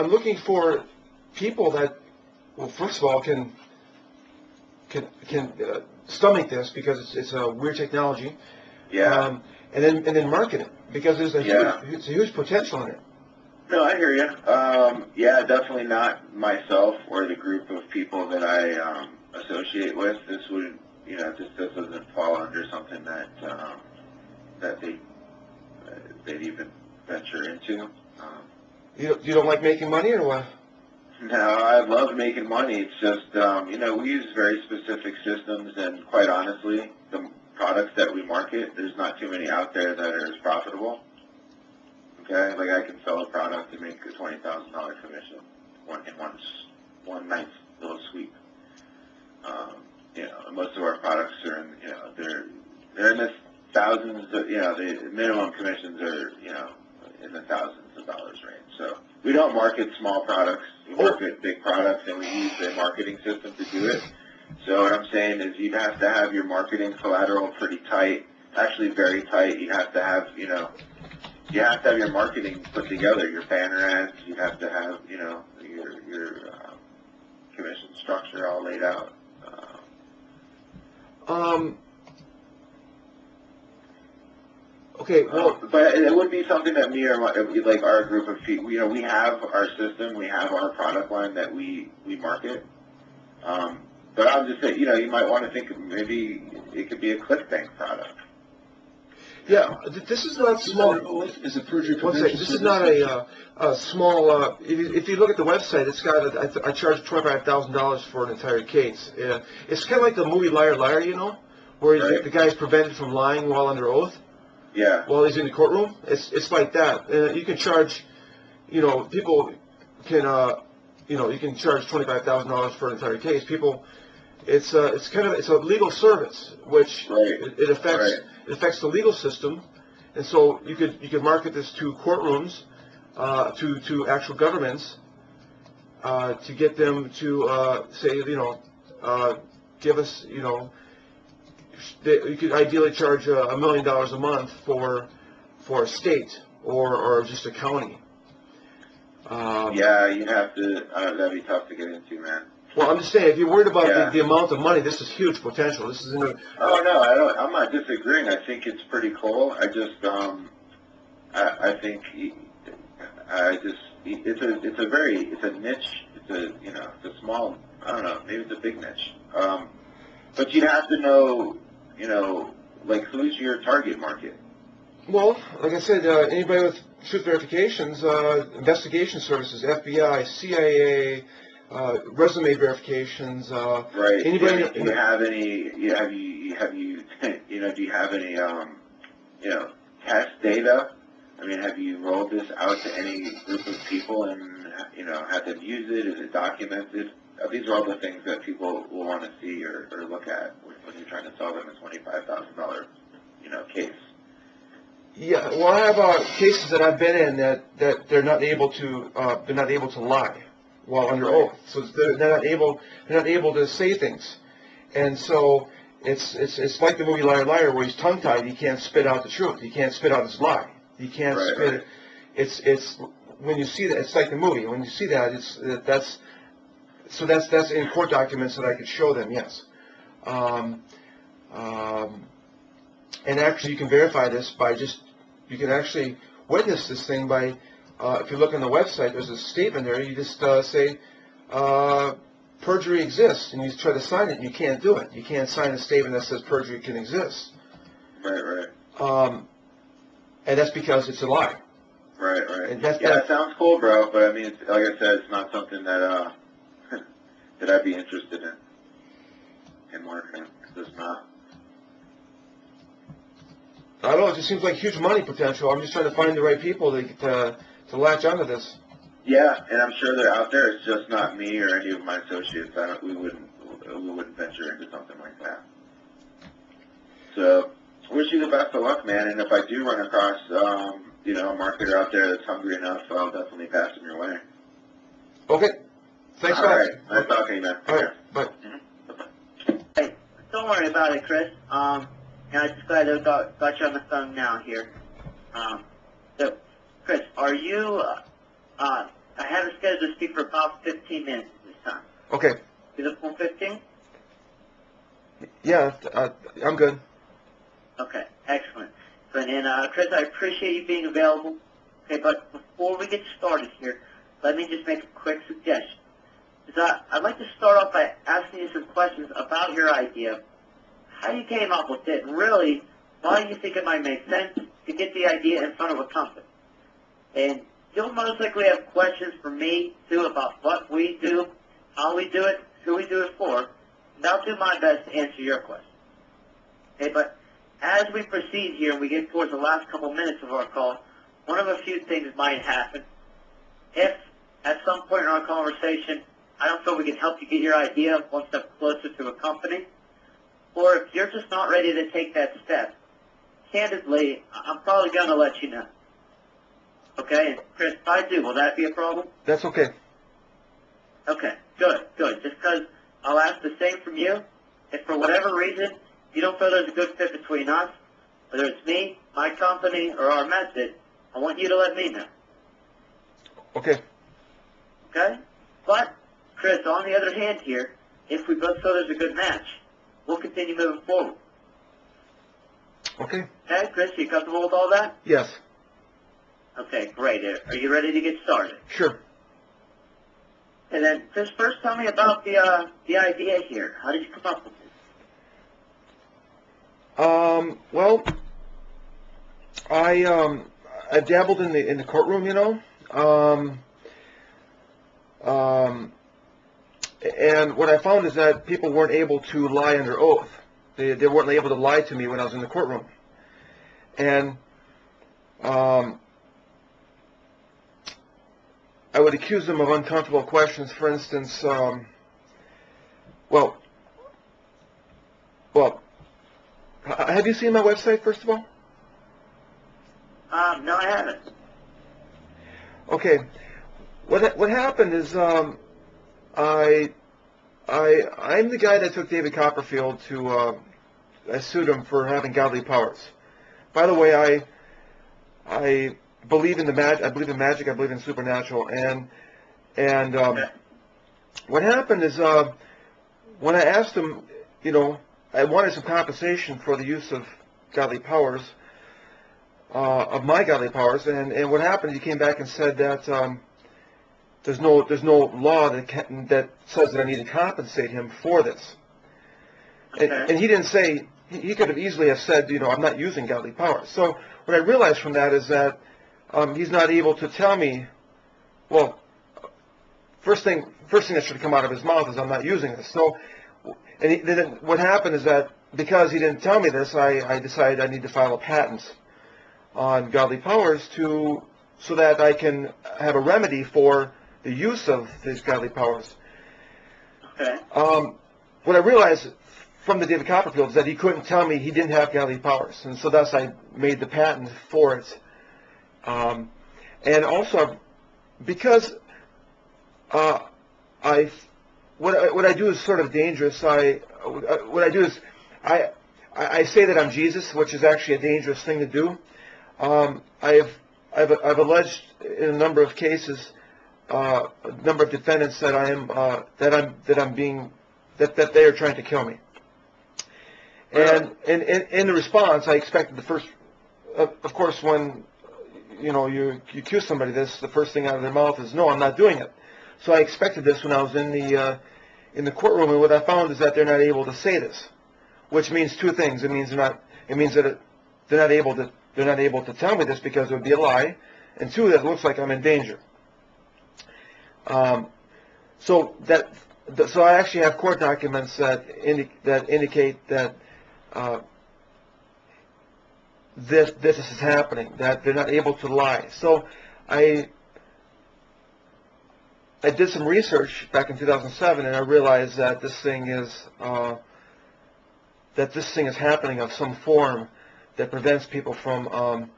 looking for people that, well, first of all, can stomach this because it's a weird technology. Yeah. And then market it because there's a huge potential in it. No, I hear you. Yeah, definitely not myself or the group of people that I associate with. This would, this doesn't fall under something that that they'd even venture into. You don't like making money or what? No, I love making money. It's just, we use very specific systems, and quite honestly, the products that we market, there's not too many out there that are as profitable. Okay, like I can sell a product and make a $20,000 commission one nice little sweep. Most of our products are in, they're in the thousands. The minimum commissions are, in the thousands of dollars range. So we don't market small products. We market big products, and we use a marketing system to do it. So what I'm saying is you have to have your marketing collateral pretty tight, actually very tight. You have to have, you have to have your marketing put together, your banner ads. You have to have, your commission structure all laid out. Okay, well, but it would be something that me or like our group of people, we have our system, we have our product line that we market. But I'll just say, you might want to think maybe it could be a ClickBank product. yeah, this is not small. Is it perjury One prevention? second, this is not a small. If you look at the website, it's got. I charge $25,000 for an entire case. It's kind of like the movie Liar Liar, where Right. the guy's prevented from lying while under oath. Yeah. While he's in the courtroom, it's like that. You can charge, people can, you can charge $25,000 for an entire case. People, it's a legal service, which Right. it affects the legal system, and so you could market this to courtrooms, to actual governments, to get them to say, give us, you could ideally charge $1 million a month for a state or just a county. Yeah, you have to. That'd be tough to get into, man. Well, I'm just saying, if you're worried about Yeah. the amount of money, this is huge potential. This is Oh no, I don't. I'm not disagreeing. I think it's pretty cool. I just, I think, it's a niche. It's a small. I don't know. Maybe it's a big niche. But you have to know, like who's your target market. well, like I said, anybody with truth verifications, investigation services, FBI, CIA, resume verifications. Right. Anybody? Do you have any? Have you? Do you have any? Test data. I mean, have you rolled this out to any group of people and had them use it? Is it documented? These are all the things that people will want to see or look at when you're trying to sell them a $25,000 case. Yeah, well, I have cases that I've been in that they're not able to lie while under oath. So they're not able to say things, and so it's like the movie Liar Liar, where he's tongue tied. He can't spit out the truth. He can't spit out his lie. He can't Right, spit right. it. It's when you see that, it's like the movie. When you see that, that's in court documents that I could show them. Yes. And actually, you can verify this by you can actually witness this thing by, if you look on the website, there's a statement there, you just say, perjury exists, and you try to sign it, and you can't do it. You can't sign a statement that says perjury can exist. Right, right. And that's because it's a lie. Right, right. And that's- It sounds cool, bro, but I mean, like I said, it's not something that, that I'd be interested in marketing. It's just not. I don't know, it just seems like huge money potential. I'm just trying to find the right people to latch onto this. Yeah, and I'm sure they're out there. It's just not me or any of my associates. We wouldn't venture into something like that. So, wish you the best of luck, man. And if I do run across, a marketer out there that's hungry enough, I'll definitely pass them your way. Okay. Thanks, All guys. right. Nice talking to you, man. All right. Bye. Hey, don't worry about it, Chris. I'm just glad I got you on the phone now here. So, Chris, are you, I have it scheduled to speak for about 15 minutes this time. Okay. Is it full 15? Yeah, I'm good. Okay, excellent. And Chris, I appreciate you being available. Okay, but before we get started here, let me just make a quick suggestion. I'd like to start off by asking you some questions about your idea, how you came up with it, and really why you think it might make sense to get the idea in front of a company. And you'll most likely have questions for me, too, about what we do, how we do it, who we do it for, and I'll do my best to answer your questions. Okay, but as we proceed here and we get towards the last couple minutes of our call, one of a few things might happen. If at some point in our conversation, I don't feel we can help you get your idea one step closer to a company, or if you're just not ready to take that step, candidly, I'm probably going to let you know. Okay? And Chris, if I do, will that be a problem? That's okay. Okay, good. Just because I'll ask the same from you. If for whatever reason you don't feel there's a good fit between us, whether it's me, my company, or our method, I want you to let me know. Okay. Okay? But, Chris, on the other hand here, if we both feel there's a good match, we'll continue moving forward. Okay. Okay, Chris, you comfortable with all that? Yes. Okay, great. Are you ready to get started? Sure. And then, Chris, first tell me about the idea here. How did you come up with it? Well, I dabbled in the courtroom, you know. And what I found is that people weren't able to lie under oath. They weren't able to lie to me when I was in the courtroom. And I would accuse them of uncomfortable questions. For instance, well, have you seen my website, first of all? No, I haven't. Okay. What happened is I'm the guy that took David Copperfield to I sued him for having godly powers. By the way, I believe in magic. I believe in supernatural. And what happened is when I asked him, you know, I wanted some compensation for the use of godly powers, of my godly powers, and what happened? He came back and said that there's no law that says that I need to compensate him for this. Okay. And he didn't say, he could have easily have said, you know, I'm not using godly powers. So what I realized from that is that he's not able to tell me, well, first thing that should come out of his mouth is I'm not using this. So, and then what happened is that because he didn't tell me this, I decided I need to file a patent on godly powers so that I can have a remedy for the use of these godly powers. Okay. What I realized from the David Copperfield is that he couldn't tell me he didn't have godly powers, and so thus I made the patent for it. And also, because what I do is sort of dangerous. What I do is I say that I'm Jesus, which is actually a dangerous thing to do. I've alleged in a number of cases, a number of defendants that that they are trying to kill me. And in the response, I expected the first, of course, when you accuse somebody of this, the first thing out of their mouth is, "No, I'm not doing it." So I expected this when I was in the courtroom, and what I found is that they're not able to say this, which means two things. It means that they're not able to tell me this because it would be a lie, and two, that it looks like I'm in danger. So I actually have court documents that indicate that this is happening, that they're not able to lie. So I did some research back in 2007, and I realized that this thing is happening of some form that prevents people from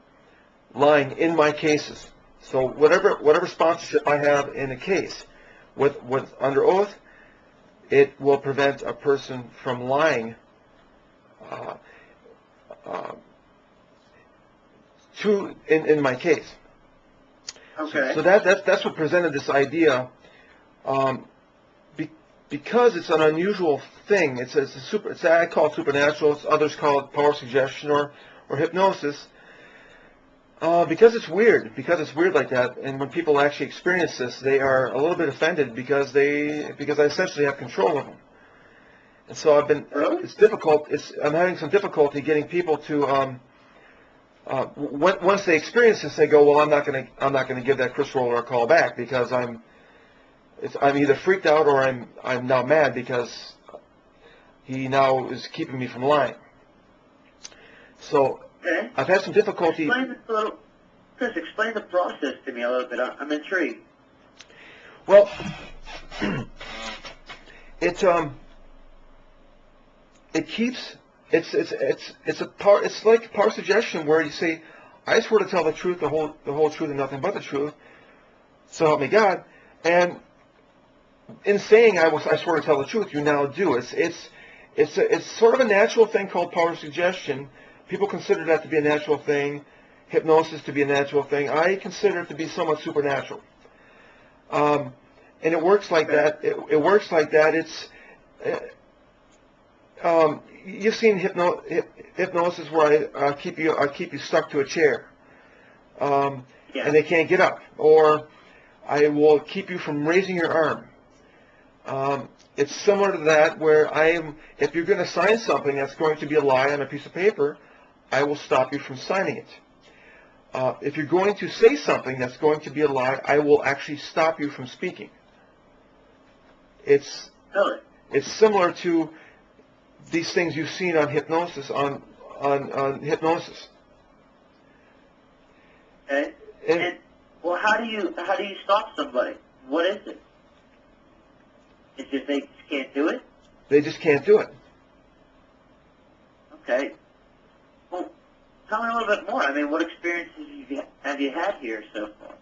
lying in my cases. So whatever sponsorship I have in a case with under oath, it will prevent a person from lying in my case. Okay. So that's what presented this idea. Because it's an unusual thing. I call it supernatural. Others call it power suggestion or hypnosis. Because it's weird like that, and when people actually experience this, they are a little bit offended because I essentially have control of them. And so it's difficult. I'm having some difficulty getting people to, once they experience this, they go, well, I'm not going to give that Chris Roller a call back because I'm either freaked out or I'm now mad because he now is keeping me from lying. So Okay. I've had some difficulty. Explain this a little. Chris, explain the process to me a little bit. I'm intrigued. Well, it's like power suggestion where you say, I swear to tell the truth, the whole truth, and nothing but the truth. So help me God. And in saying I swear to tell the truth, you now do. It's sort of a natural thing called power suggestion. People consider that to be a natural thing, hypnosis to be a natural thing. I consider it to be somewhat supernatural. And it works like that. It works like that. You've seen hypnosis where I keep you stuck to a chair, Yeah. and they can't get up, or I will keep you from raising your arm. It's similar to that where if you're going to sign something that's going to be a lie on a piece of paper, I will stop you from signing it. If you're going to say something that's going to be a lie, I will actually stop you from speaking. It's similar to these things you've seen on hypnosis, on hypnosis. Okay. And well, how do you stop somebody? What is it? Is it they just can't do it? They just can't do it. Okay. Well, tell me a little bit more. I mean, what experiences have you had here so far?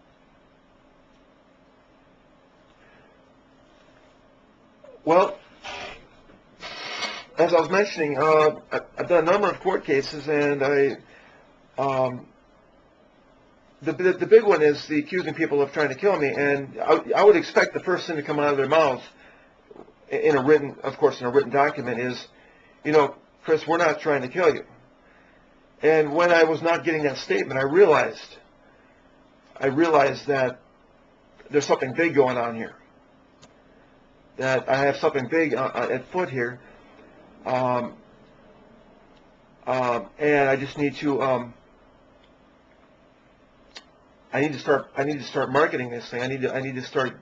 Well, as I was mentioning, I've done a number of court cases, and the big one is the accusing people of trying to kill me, and I would expect the first thing to come out of their mouth in a written document is, Chris, we're not trying to kill you. And when I was not getting that statement, I realized that there's something big going on here. That I have something big at foot here, and I just need to I need to start marketing this thing. I need to start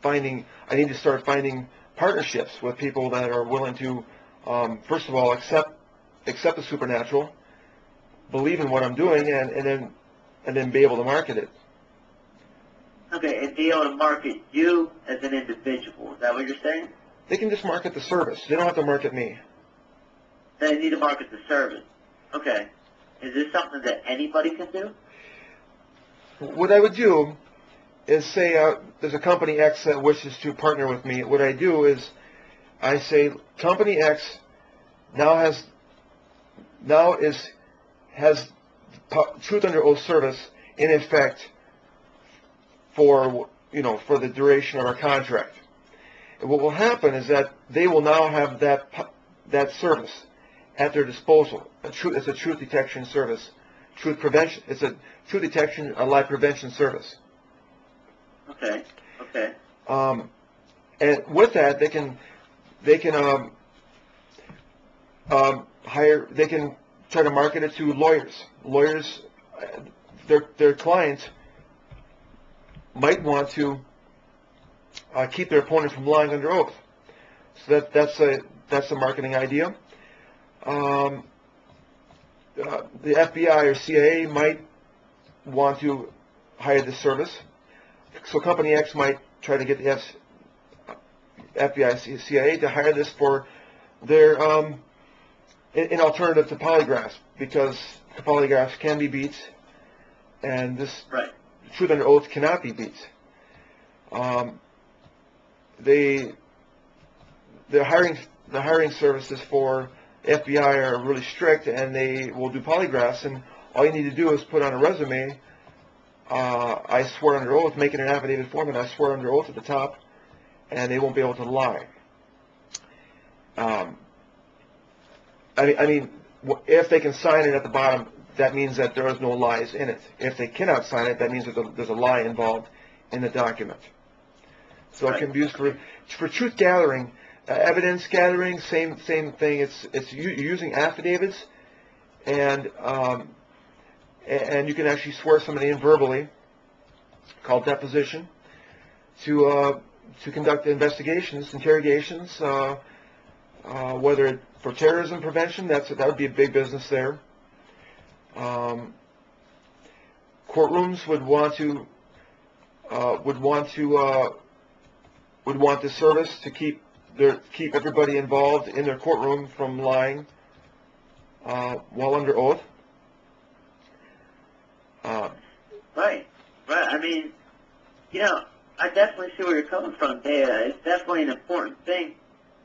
finding partnerships with people that are willing to first of all accept the supernatural, believe in what I'm doing, and then be able to market it. Okay, and be able to market you as an individual. Is that what you're saying? They can just market the service. They don't have to market me. They need to market the service. Okay. Is this something that anybody can do? What I would do is say there's a company X that wishes to partner with me. What I do is I say company X has Truth Under Oath service in effect for the duration of our contract. And what will happen is that they will now have that service at their disposal. It's a truth detection service, truth prevention. It's a truth detection, a lie prevention service. Okay. Okay. And with that, they can hire. They can try to market it to lawyers. Lawyers, their clients might want to keep their opponent from lying under oath. So that's a marketing idea. The FBI or CIA might want to hire this service. So Company X might try to get the FBI, CIA to hire this for their an alternative to polygraphs, because polygraphs can be beat, and this Right. Truth Under Oath cannot be beat. The hiring services for FBI are really strict, and they will do polygraphs, and all you need to do is put on a resume I swear under oath, make it an affidavit form, and I swear under oath at the top, and they won't be able to lie. I mean, if they can sign it at the bottom, that means that there is no lies in it. If they cannot sign it, that means that there's a lie involved in the document. So it can be used for truth gathering, evidence gathering. Same thing. It's using affidavits, and you can actually swear somebody in verbally, called deposition, to conduct investigations, interrogations, whether for terrorism prevention. That would be a big business there. Courtrooms would want the service to keep everybody involved in their courtroom from lying while under oath. Right. I mean, you know, I definitely see where you're coming from, Data. It's definitely an important thing,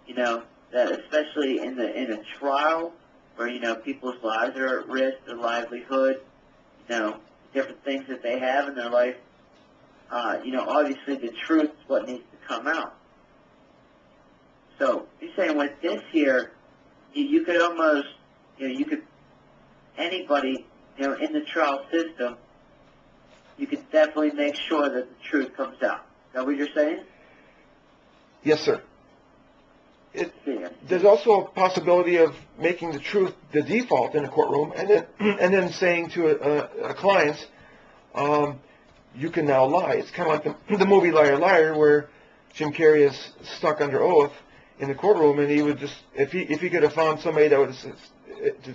you know, that especially in a trial where, you know, people's lives are at risk, their livelihood, you know, different things that they have in their life. You know, obviously the truth is what needs to come out. So you're saying with this here, you could almost, you know, anybody, you know, in the trial system, you could definitely make sure that the truth comes out. Is that what you're saying? Yes, sir. There's also a possibility of making the truth the default in a courtroom, and then saying to a client, you can now lie. It's kind of like the movie Liar Liar, where Jim Carrey is stuck under oath in the courtroom, and he would just, if he could have found somebody that was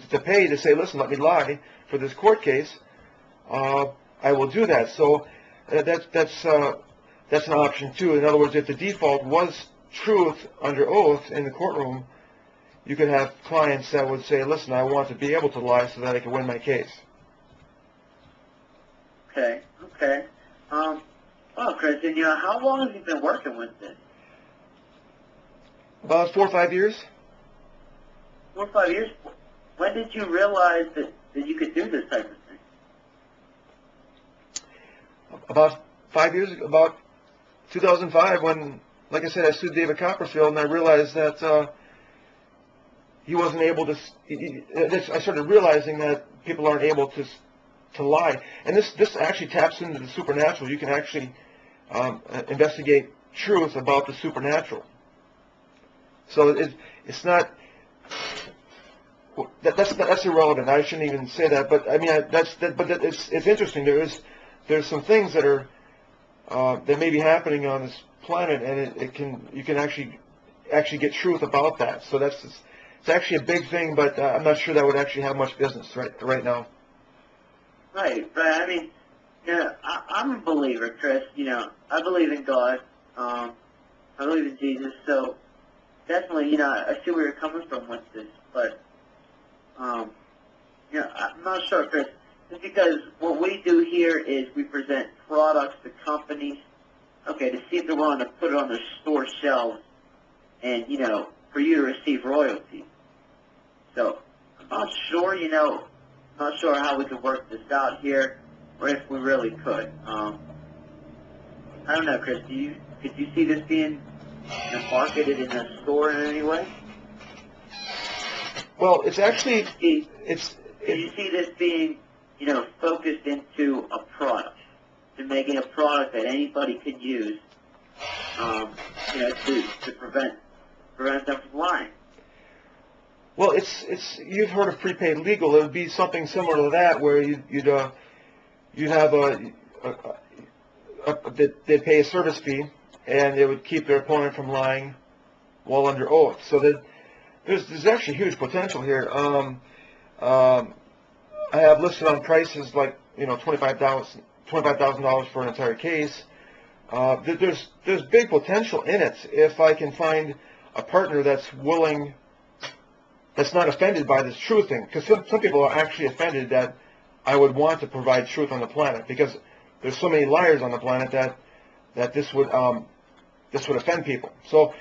to pay to say, listen, let me lie for this court case, I will do that. So that's an option too. In other words, if the default was truth under oath in the courtroom, you could have clients that would say, listen, I want to be able to lie so that I can win my case. Okay. Well, Chris, and you know, how long have you been working with this? About 4 or 5 years. 4 or 5 years? When did you realize that you could do this type of thing? About 5 years ago, about 2005, when, like I said, I sued David Copperfield, and I realized that he wasn't able to. I started realizing that people aren't able to lie, and this actually taps into the supernatural. You can actually investigate truth about the supernatural. So it's not. That's irrelevant. I shouldn't even say that, but I mean it's interesting. There's some things that are that may be happening on this planet, and you can actually get truth about that. So it's actually a big thing, but I'm not sure that would actually have much business right now. Right. I mean, you know, I'm a believer, Chris. You know, I believe in God. I believe in Jesus. So definitely, you know, I see where you're coming from with this, but you know, I'm not sure, Chris. Just because what we do here is we present products to companies, okay, to see if they're willing to put it on their store shelves, and you know, for you to receive royalties. So I'm not sure, you know, not sure how we could work this out here, or if we really could. I don't know, Chris. Could you see this being marketed in a store in any way? Well, it's actually Could you see this being, you know, focused into a product, to making a product that anybody could use, you know, to prevent them from lying? Well, you've heard of prepaid legal. It would be something similar to that, where you'd have they'd pay a service fee, and it would keep their opponent from lying while under oath. So that there's actually huge potential here. I have listed on prices like, you know, $25,000 for an entire case. There's big potential in it if I can find a partner that's willing, that's not offended by this truth thing. Because some people are actually offended that I would want to provide truth on the planet, because there's so many liars on the planet that this would offend people. So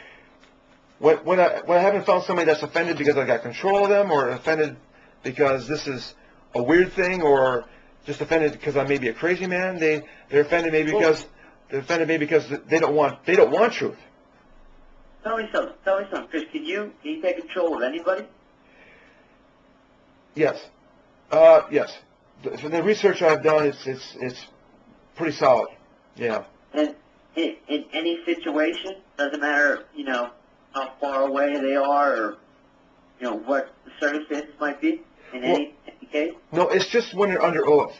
when I haven't found somebody that's offended because I got control of them, or offended because this is a weird thing, or just offended because I may be a crazy man. They're offended maybe because they don't want truth. Tell me something, Chris. Can you take control of anybody? Yes. Yes. From the research I've done, it's pretty solid. Yeah. And in any situation, doesn't matter, how far away they are or, what the circumstances might be in any case? No, it's just when they're under oath.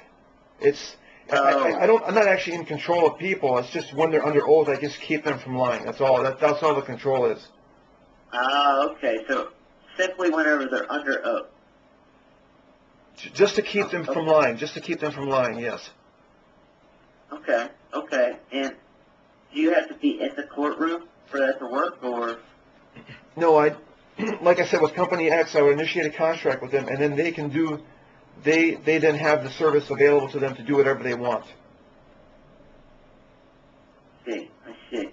I'm not actually in control of people. It's just when they're under oath, I just keep them from lying. That's all. That's all the control is. Okay. So simply whenever they're under oath. Just to keep them from lying. Just to keep them from lying. Yes. Okay. And do you have to be in the courtroom for that to work, or? No, like I said, with Company X, I would initiate a contract with them, and then they can do. They then have the service available to them to do whatever they want. I see.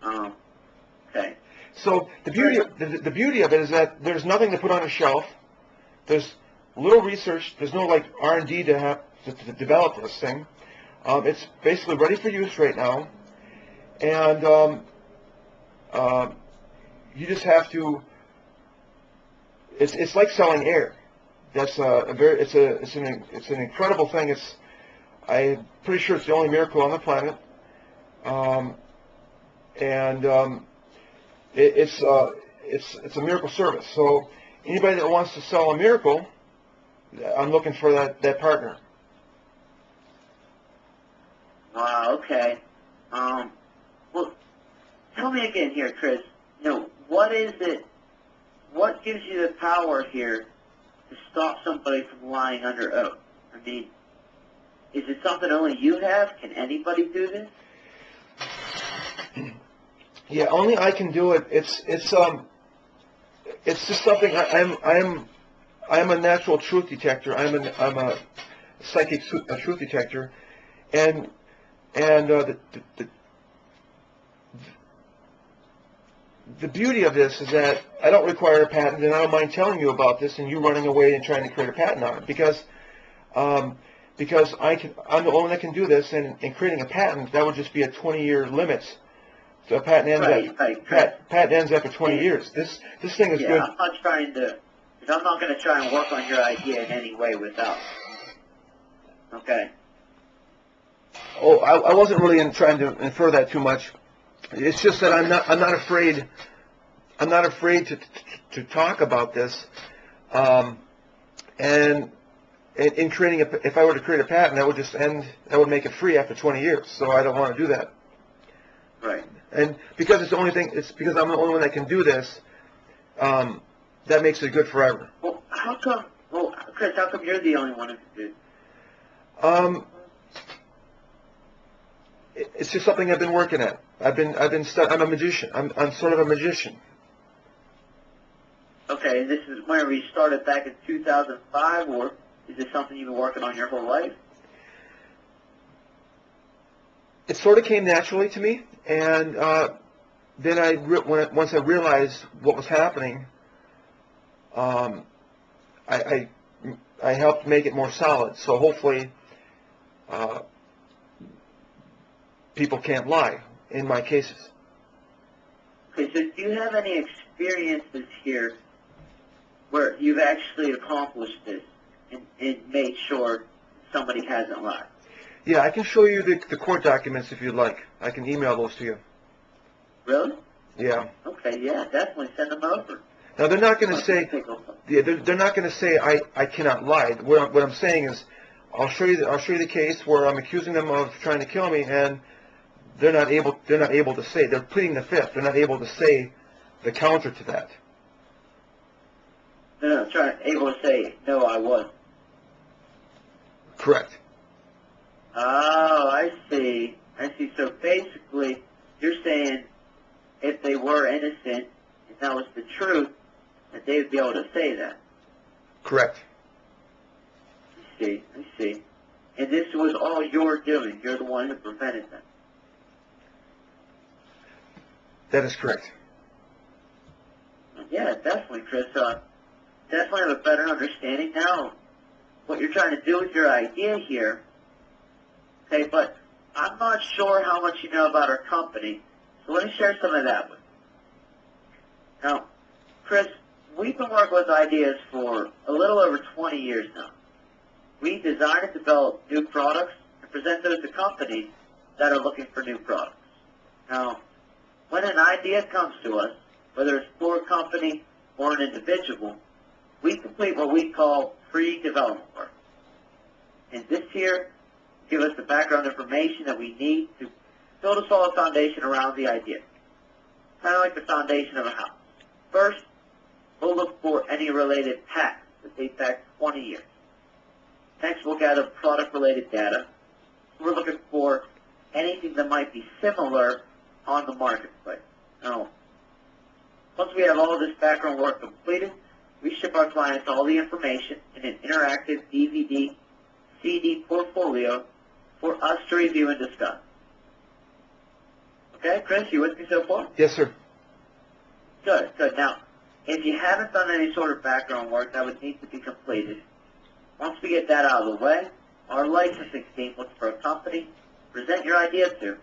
Okay. So the beauty of it is that there's nothing to put on a shelf. There's little research. There's no like R&D to have to develop this thing. It's basically ready for use right now, and you just have to. It's like selling air. That's it's an incredible thing. I'm pretty sure it's the only miracle on the planet, and it's a miracle service. So anybody that wants to sell a miracle, I'm looking for that partner. Wow. Okay. Well, tell me again here, Chris. What is it? What gives you the power here to stop somebody from lying under oath? I mean, is it something only you have? Can anybody do this? Yeah, only I can do it. It's just something. I'm a natural truth detector. I'm a psychic truth detector, and the beauty of this is that I don't require a patent, and I don't mind telling you about this and you running away and trying to create a patent on it because I'm the only one that can do this, and in creating a patent, that would just be a 20-year limit. So a patent ends after 20 years. This thing is good. I'm not going to try and work on your idea in any way without. Okay. Oh, I wasn't really trying to infer that too much. It's just that I'm not afraid. I'm not afraid to talk about this. And in creating if I were to create a patent, that would make it free after 20 years. So I don't want to do that. Right. And because it's because I'm the only one that can do this, that makes it good forever. Well, Chris, how come you're the only one who can do it? It's just something I've been working at. I'm a magician. I'm sort of a magician. Okay, this is whenever you started back in 2005, or is this something you've been working on your whole life? It sort of came naturally to me, and then once I realized what was happening, I helped make it more solid. So hopefully, people can't lie in my cases. Okay, so do you have any experiences here where you've actually accomplished this and made sure somebody hasn't lied? Yeah, I can show you the court documents if you'd like. I can email those to you. Really? Yeah. Okay, yeah, definitely send them over. Now they're not going to say. Yeah, they're not going to say I cannot lie. What I'm saying is, I'll show you the case where I'm accusing them of trying to kill me, and they're not able to say. They're pleading the fifth. They're not able to say the counter to that. They're not able to say no, I wasn't. Correct. Oh, I see. So basically, you're saying if they were innocent and that was the truth, that they would be able to say that. Correct. I see. And this was all you're doing. You're the one who prevented them. That is correct. Yeah, definitely, Chris. Definitely have a better understanding now what you're trying to do with your idea here, okay, but I'm not sure how much you know about our company, so let me share some of that with you. Now, Chris, we've been working with ideas for a little over 20 years now. We design and develop new products and present those to companies that are looking for new products. Now, when an idea comes to us, whether it's for a company or an individual, we complete what we call pre-development work. And this here gives us the background information that we need to build a solid foundation around the idea. Kind of like the foundation of a house. First, we'll look for any related patents that date back 20 years. Next, we'll gather product-related data. We're looking for anything that might be similar on the marketplace. Now, once we have all this background work completed, we ship our clients all the information in an interactive DVD, CD portfolio for us to review and discuss. Okay, Chris, you with me so far? Yes, sir. Good, good. Now, if you haven't done any sort of background work, that would need to be completed. Once we get that out of the way, our licensing team looks for a company, present your idea to,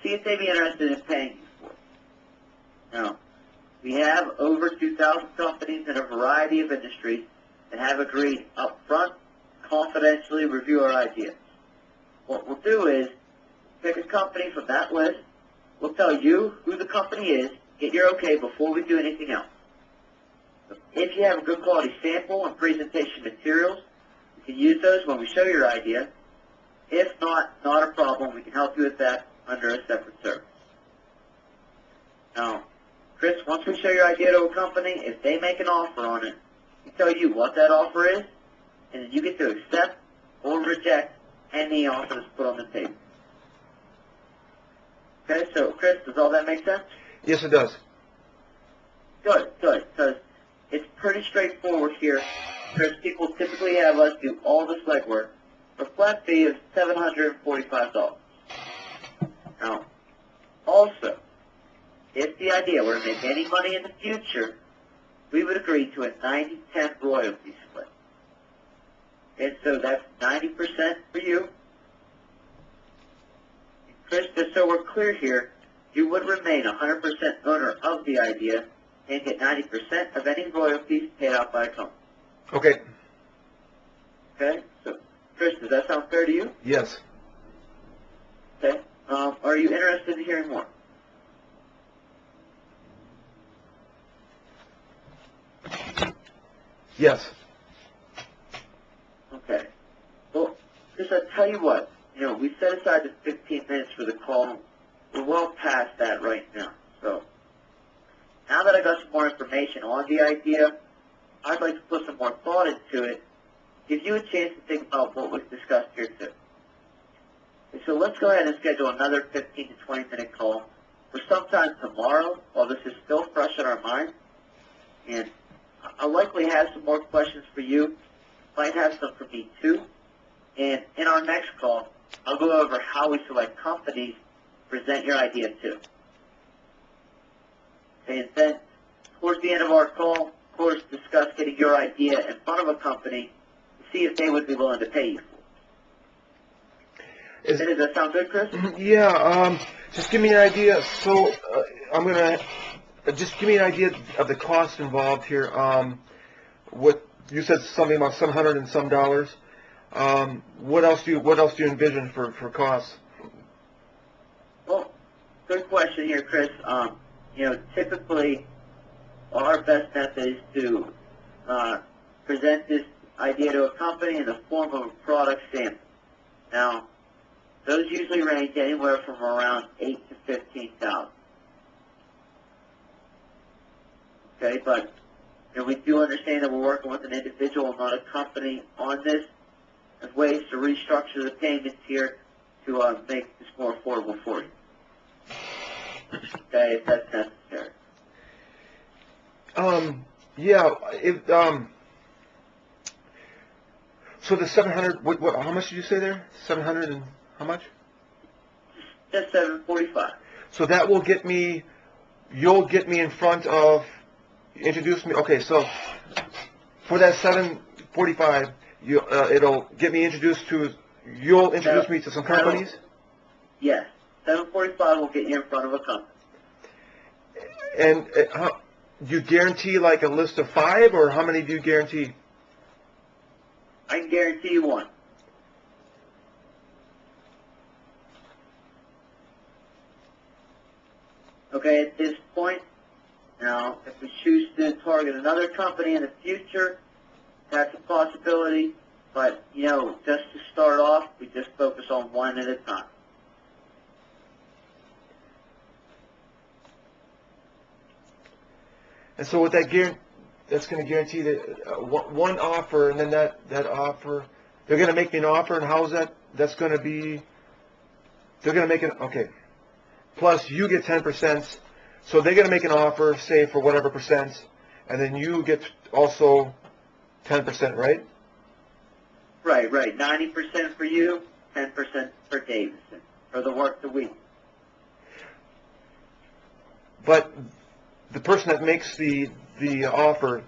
see if they'd be interested in paying you for it. Now, we have over 2,000 companies in a variety of industries that have agreed up front, confidentially review our ideas. What we'll do is pick a company from that list. We'll tell you who the company is, get your okay before we do anything else. If you have a good quality sample and presentation materials, you can use those when we show your idea. If not, not a problem. We can help you with that under a separate service. Now, Chris, once we show your idea to a company, if they make an offer on it, we tell you what that offer is, and then you get to accept or reject any offer that's put on the table. Okay, so Chris, does all that make sense? Yes, it does. Good, good, because it's pretty straightforward here. Chris, people typically have us do all this legwork for a flat fee of $745. Now, also, if the idea were to make any money in the future, we would agree to a 90-10 royalty split. And so that's 90% for you. Chris, just so we're clear here, you would remain 100% owner of the idea and get 90% of any royalties paid out by a company. Okay. Okay? So, Chris, does that sound fair to you? Yes. Okay. Are you interested in hearing more? Yes. Okay. Well, Chris, I'll tell you what. We set aside the 15 minutes for the call. We're well past that right now. So, now that I got some more information on the idea, I'd like to put some more thought into it, give you a chance to think about what was discussed here too. Okay, so let's go ahead and schedule another 15 to 20 minute call for sometime tomorrow while this is still fresh in our mind. And I'll likely have some more questions for you. Might have some for me too. And in our next call, I'll go over how we select companies to present your idea to. Okay, and then towards the end of our call, of course, discuss getting your idea in front of a company to see if they would be willing to pay you for it. Does that sound good, Chris? Yeah, just give me an idea. So, I'm going to, just give me an idea of the cost involved here. What, you said something about $700 and some dollars. What else do you envision for costs? Well, good question here, Chris. Typically, our best method is to present this idea to a company in the form of a product sample. Now, those usually range anywhere from around $8,000 to $15,000. Okay, but we do understand that we're working with an individual, not a company, on this as ways to restructure the payments here to make this more affordable for you. Okay, if that's necessary. Yeah, so the 700, how much did you say there? 700 and how much? Just $745. So that will get me, you'll get me in front of, introduce me, okay, so for that $745, it'll get me introduced to, you'll introduce me to some companies? Yes. 745 will get you in front of a company. And do you guarantee like a list of 5, or how many do you guarantee? I can guarantee you one. Okay, at this point, now, if we choose to target another company in the future, that's a possibility. But, just to start off, we just focus on one at a time. And so with that that's going to guarantee that one offer, and then that offer, they're going to make me an offer, and how's that? That's going to be, they're going to make okay. Plus you get 10%, so they're going to make an offer, say for whatever percent, and then you get also 10%, right? Right. 90% for you, 10% for Davidson, for the work that we. But the person that makes the offer,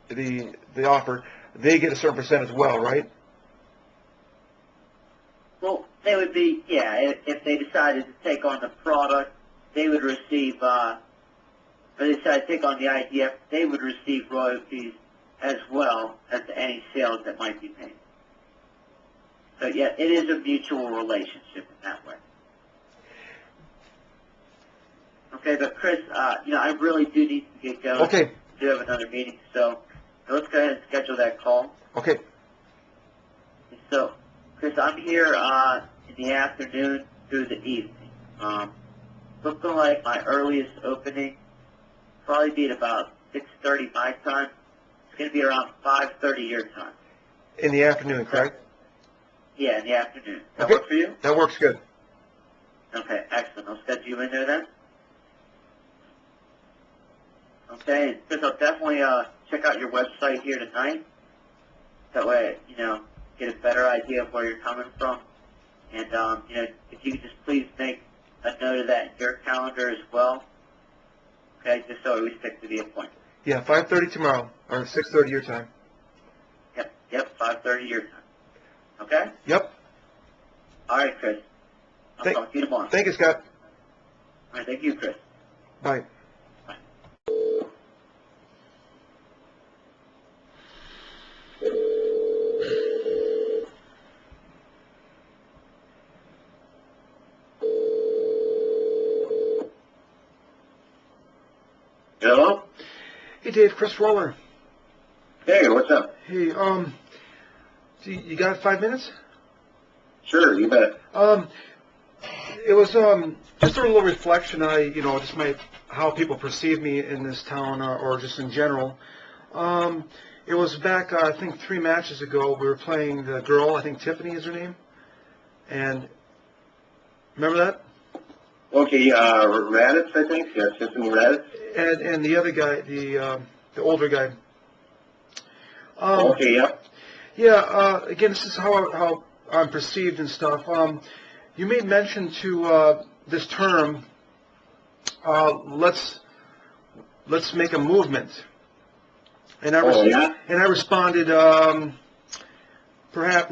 the offer, they get a certain percent as well, right? Well, they would be, if they decided to take on the product, they would receive, or they decided to take on the IDF, they would receive royalties as well as any sales that might be made. So, yeah, it is a mutual relationship in that way. Okay, but Chris, I really do need to get going. Okay. I do have another meeting, so let's go ahead and schedule that call. Okay. So, Chris, I'm here in the afternoon through the evening. Looking like my earliest opening probably be at about 6:30 my time. It's going to be around 5:30 your time. In the afternoon, correct? Yeah, in the afternoon. That Okay. work for you? That works good. Okay, excellent. I'll schedule you in there then. Okay, and Chris, I'll definitely check out your website here tonight. That way, get a better idea of where you're coming from. And, if you could just please make a note of that in your calendar as well. Okay, just so we stick to the appointment. Yeah, 5:30 tomorrow, or 6:30 your time. Yep, 5:30 your time. Okay? Yep. All right, Chris. I'll talk to you tomorrow. Thank you, Scott. All right, thank you, Chris. Bye. Hello? Hey, Dave, Chris Roller. Hey, what's up? Hey, you got 5 minutes? Sure, you bet. It was just a little reflection. Just how people perceive me in this town, or just in general. It was back, I think, 3 matches ago. We were playing the girl. I think Tiffany is her name. And remember that? Okay, Raditz, I think. Yeah, Tiffany Raditz. And the other guy, the older guy. Okay, yep. Yeah. Again, this is how I'm perceived and stuff. You made mention to this term. Let's make a movement. And I responded, perhaps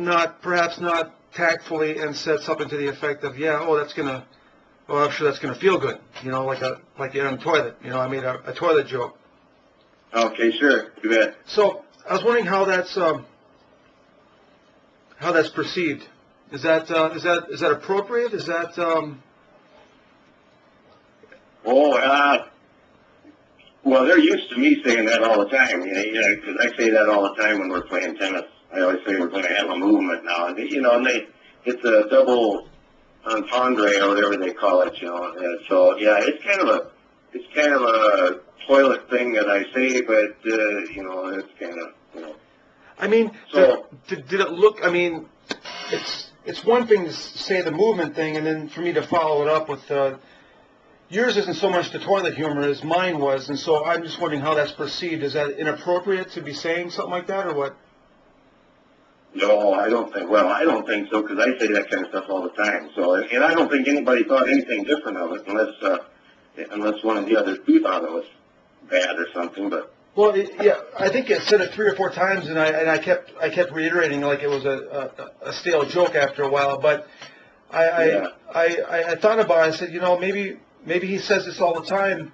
not tactfully, and said something to the effect of, I'm sure that's gonna feel good. Like you're on the toilet. I made a toilet joke. Okay, sure. You bet. So I was wondering how that's perceived. Is that appropriate? Is that well, they're used to me saying that all the time, because I say that all the time when we're playing tennis. I always say we're going to have a movement now, and it's a double entendre or whatever they call it, And so yeah, it's kind of a toilet thing that I say, but it's kind of I mean, so did it look? I mean, it's one thing to say the movement thing, and then for me to follow it up with yours isn't so much the toilet humor as mine was, and so I'm just wondering how that's perceived. Is that inappropriate to be saying something like that, or what? No, I don't think so, because I say that kind of stuff all the time. So, and I don't think anybody thought anything different of it, unless one of the other two thought it was bad or something. But Well, yeah, I think I said it 3 or 4 times, and I kept reiterating like it was a stale joke after a while. But I thought about it. I said, maybe he says this all the time.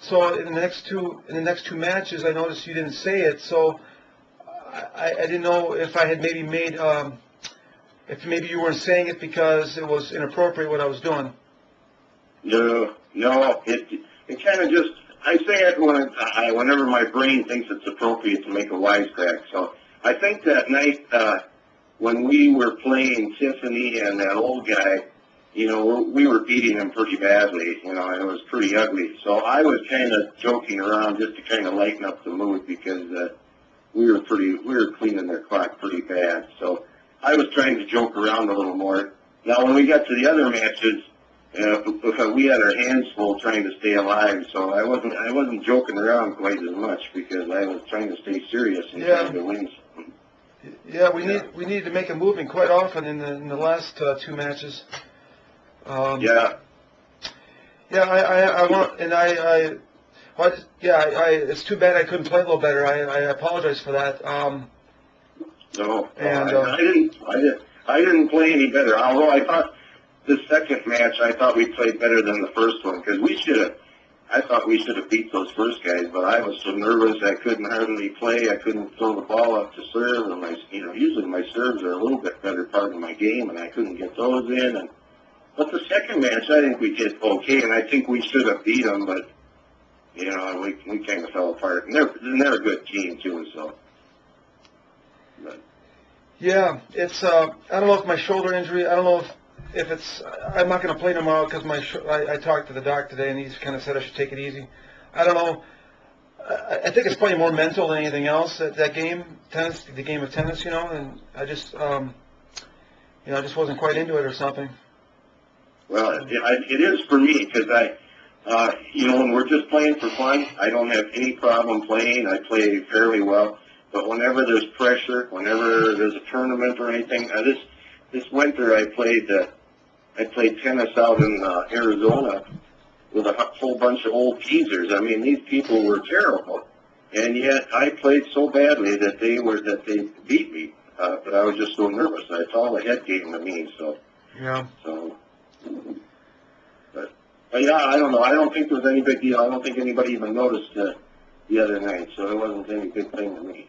So in the next two matches, I noticed you didn't say it. So I didn't know if I had maybe made if maybe you weren't saying it because it was inappropriate what I was doing. No, it kind of just, I say it whenever my brain thinks it's appropriate to make a wisecrack. So I think that night when we were playing Tiffany and that old guy, we were beating him pretty badly, and it was pretty ugly. So I was kind of joking around just to kind of lighten up the mood because we were cleaning their clock pretty bad. So I was trying to joke around a little more. Now when we got to the other matches, we had our hands full trying to stay alive, so I wasn't joking around quite as much because I was trying to stay serious and trying to win something. Yeah, we needed to make a movement quite often in the last 2 matches. It's too bad I couldn't play a little better. I apologize for that. I didn't play any better. Although I thought the second match, I thought we played better than the first one because I thought we should have beat those first guys, but I was so nervous I couldn't hardly play. I couldn't throw the ball up to serve, and usually my serves are a little bit better part of my game, and I couldn't get those in. But the second match, I think we did okay, and I think we should have beat them, but we kind of fell apart. And they're a good team too, so. But. Yeah, it's I don't know if my shoulder injury. I don't know if it's. I'm not going to play tomorrow because I talked to the doc today, and he's kind of said I should take it easy. I don't know. I think it's probably more mental than anything else. That game, the game of tennis, and I just, I just wasn't quite into it or something. Well, it is for me because when we're just playing for fun, I don't have any problem playing. I play fairly well. But whenever there's pressure, whenever there's a tournament or anything, this winter I played tennis out in Arizona with a whole bunch of old geezers. I mean, these people were terrible, and yet I played so badly that they beat me. But I was just so nervous. It's all a head game to me. So. Yeah. So. But yeah, I don't know. I don't think there was any big deal. I don't think anybody even noticed the other night, so it wasn't any big thing to me.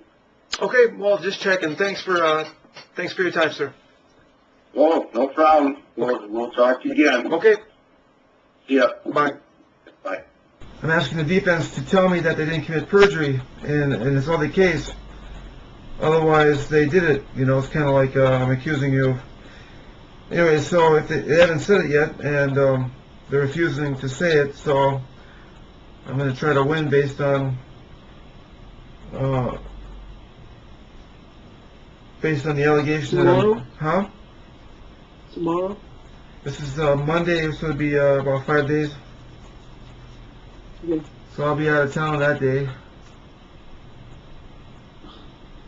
Okay, well, just checking. Thanks for your time, sir. Oh, no problem. We'll talk to you again. Okay. See ya. Bye. Bye. I'm asking the defense to tell me that they didn't commit perjury, and it's not the case. Otherwise, they did it. It's kind of like I'm accusing you. Anyway, so if they haven't said it yet, and they're refusing to say it, so I'm going to try to win based on the allegation. Tomorrow? Huh? Tomorrow? This is Monday, so it'll be about 5 days. Okay. So I'll be out of town that day.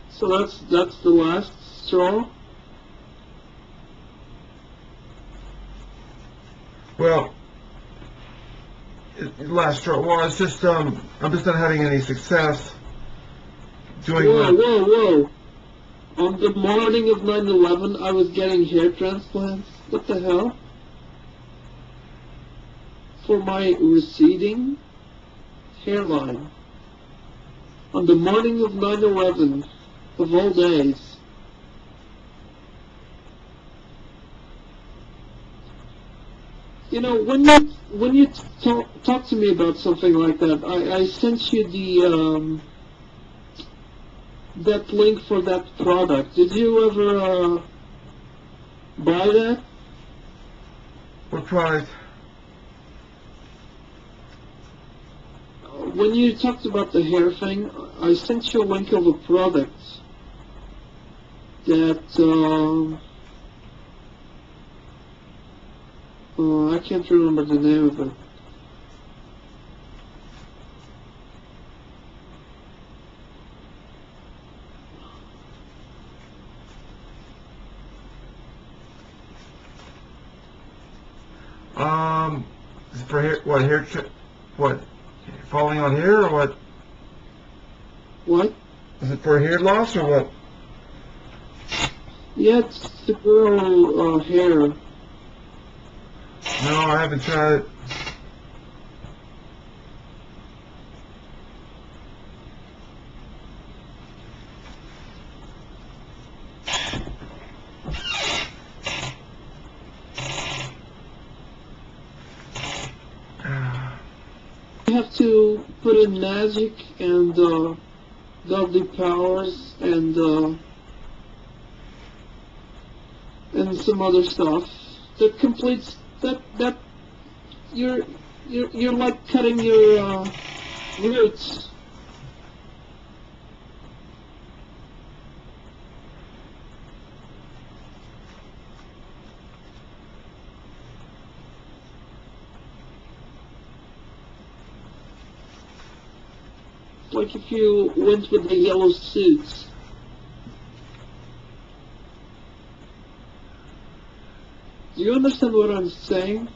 So that's the last straw? Well, last straw. Well, it's just I'm just not having any success doing. Whoa! On the morning of 9/11, I was getting hair transplants. What the hell? For my receding hairline. On the morning of 9/11, of all days. When you talk to me about something like that, I sent you the that link for that product. Did you ever buy that? What product? When you talked about the hair thing, I sent you a link of a product that I can't remember the name of it. Is it for hair? What hair? What? Falling on hair or what? What? Is it for hair loss or what? Yeah, it's to grow hair. No, I haven't tried it. You have to put in magic and godly powers and some other stuff that completes that you're like cutting your roots. Like if you went with the yellow suits. Do you understand what I'm saying?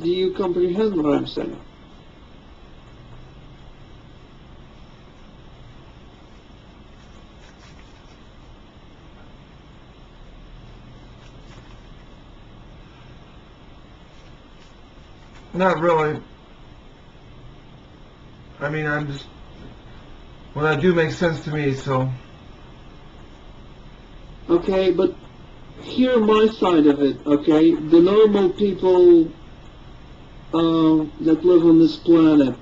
Do you comprehend what I'm saying? Not really. I mean, I'm just, what I do makes sense to me, so. Okay, but hear my side of it, okay? The normal people that live on this planet.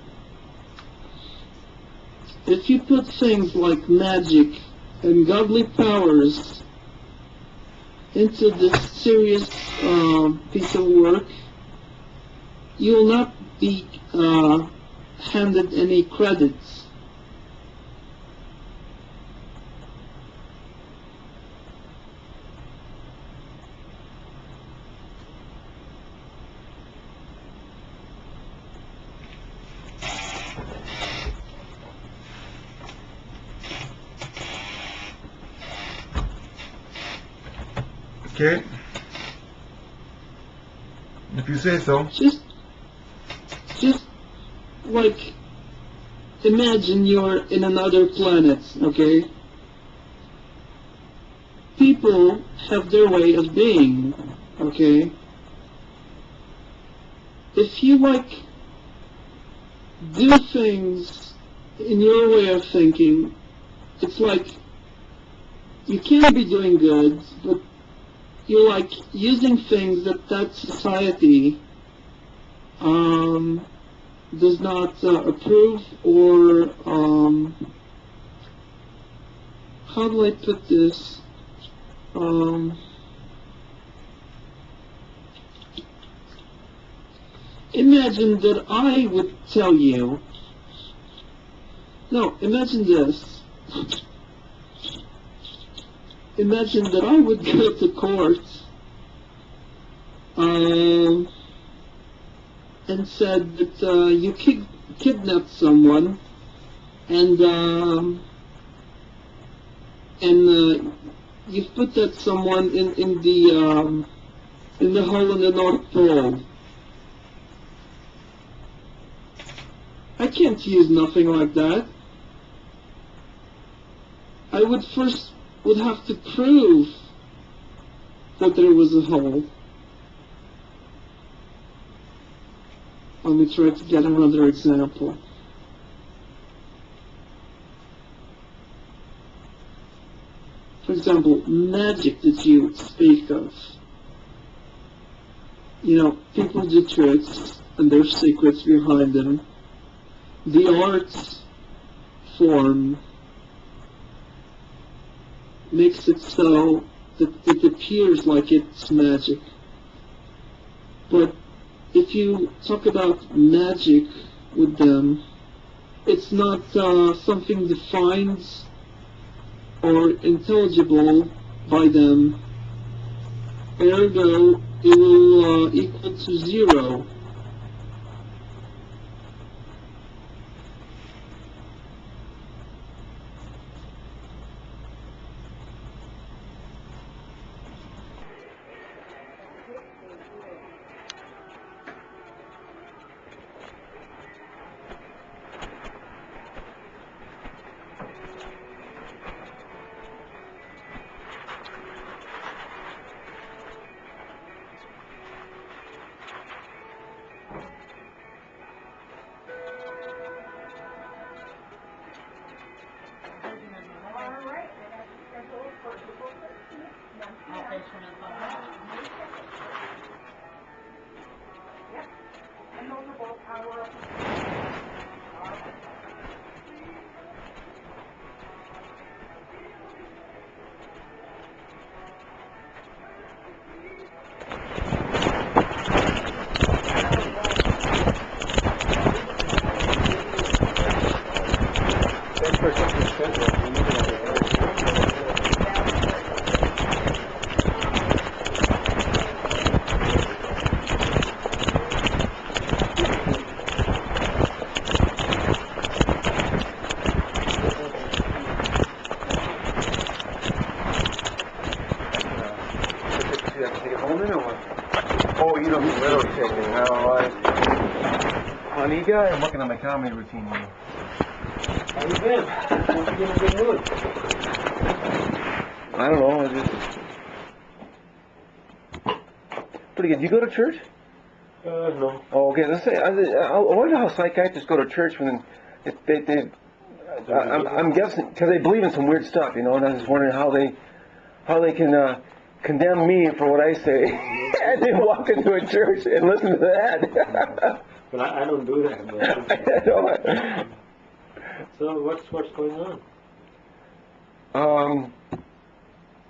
If you put things like magic and godly powers into this serious piece of work, you will not be handed any credits. Okay. If you say so. Just like imagine you're in another planet, okay? People have their way of being, okay? If you like do things in your way of thinking, it's like you can't be doing good, but you're like using things that society does not approve, or how do I put this? Imagine that I would tell you. No, imagine this. Imagine that I would go to court and said that you kidnapped someone and you put that someone in the hole in the North Pole. I can't use nothing like that. I would have to prove that there was a hole. Let me try to get another example. For example, magic that you speak of. You know, people do tricks, and there's secrets behind them. The art form makes it so that it appears like it's magic. But if you talk about magic with them, it's not something defined or intelligible by them. Ergo, it will equal to zero. guy. I'm working on my comedy routine here. How you been? What you gonna be doing? I don't know. I just pretty good. You go to church? No. Oh, okay. Let's say I wonder how psychiatrists go to church when I'm guessing because they believe in some weird stuff, you know. And I'm just wondering how they can condemn me for what I say and then walk into a church and listen to that. But I don't do that. But. So what's going on?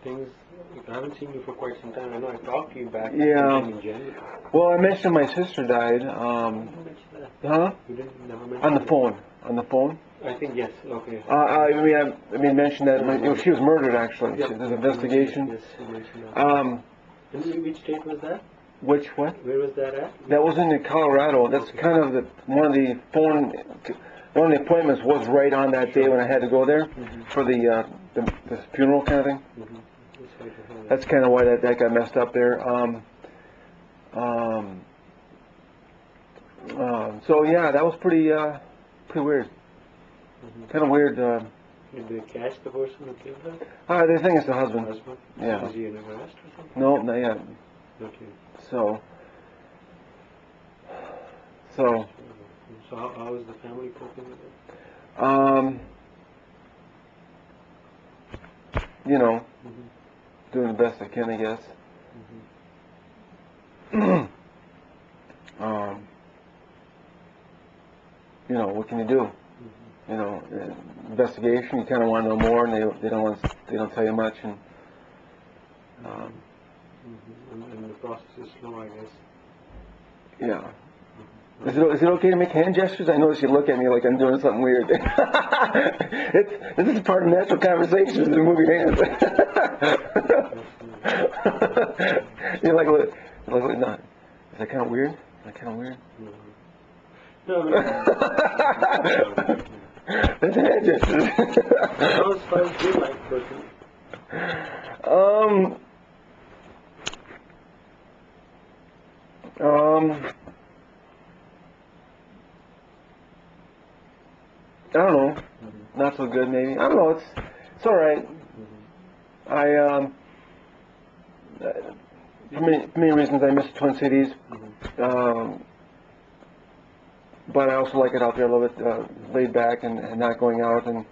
Things. I haven't seen you for quite some time. I know I talked to you back Yeah. in January. Well, I mentioned my sister died. You didn't mention that. Huh? You didn't never mention On the it. phone. On the phone. I think yes. Okay. I mean, mentioned that she was murdered. Actually, Yep. there's an investigation. Yes, you mentioned that. And which state was that? Which what? Where was that at? That was in Colorado. That's kind of one of the appointments was right on that day when I had to go there for the funeral kind of thing. Mm-hmm. That's kind of why that got messed up there. So yeah, that was pretty weird. Kind of weird. Did they catch the person who killed her? They think it's the husband. Husband? Yeah. Is he in arrest or something? No, not yet. Okay. So So how is the family coping with it? you know, doing the best I can, I guess. You know, what can you do? You know, investigation. You kind of want to know more, and they don't tell you much, and And the process is slow, I guess. yeah. Is it okay to make hand gestures? I notice you look at me like I'm doing something weird. This is part of natural conversation, to move your hands. You're like, no. Is that kind of weird? Is that kind of weird? No, That's hand gestures. how is your life personally? I don't know. Not so good, maybe. I don't know. It's all right. For many reasons, I miss the Twin Cities. But I also like it out there a little bit laid back and not going out and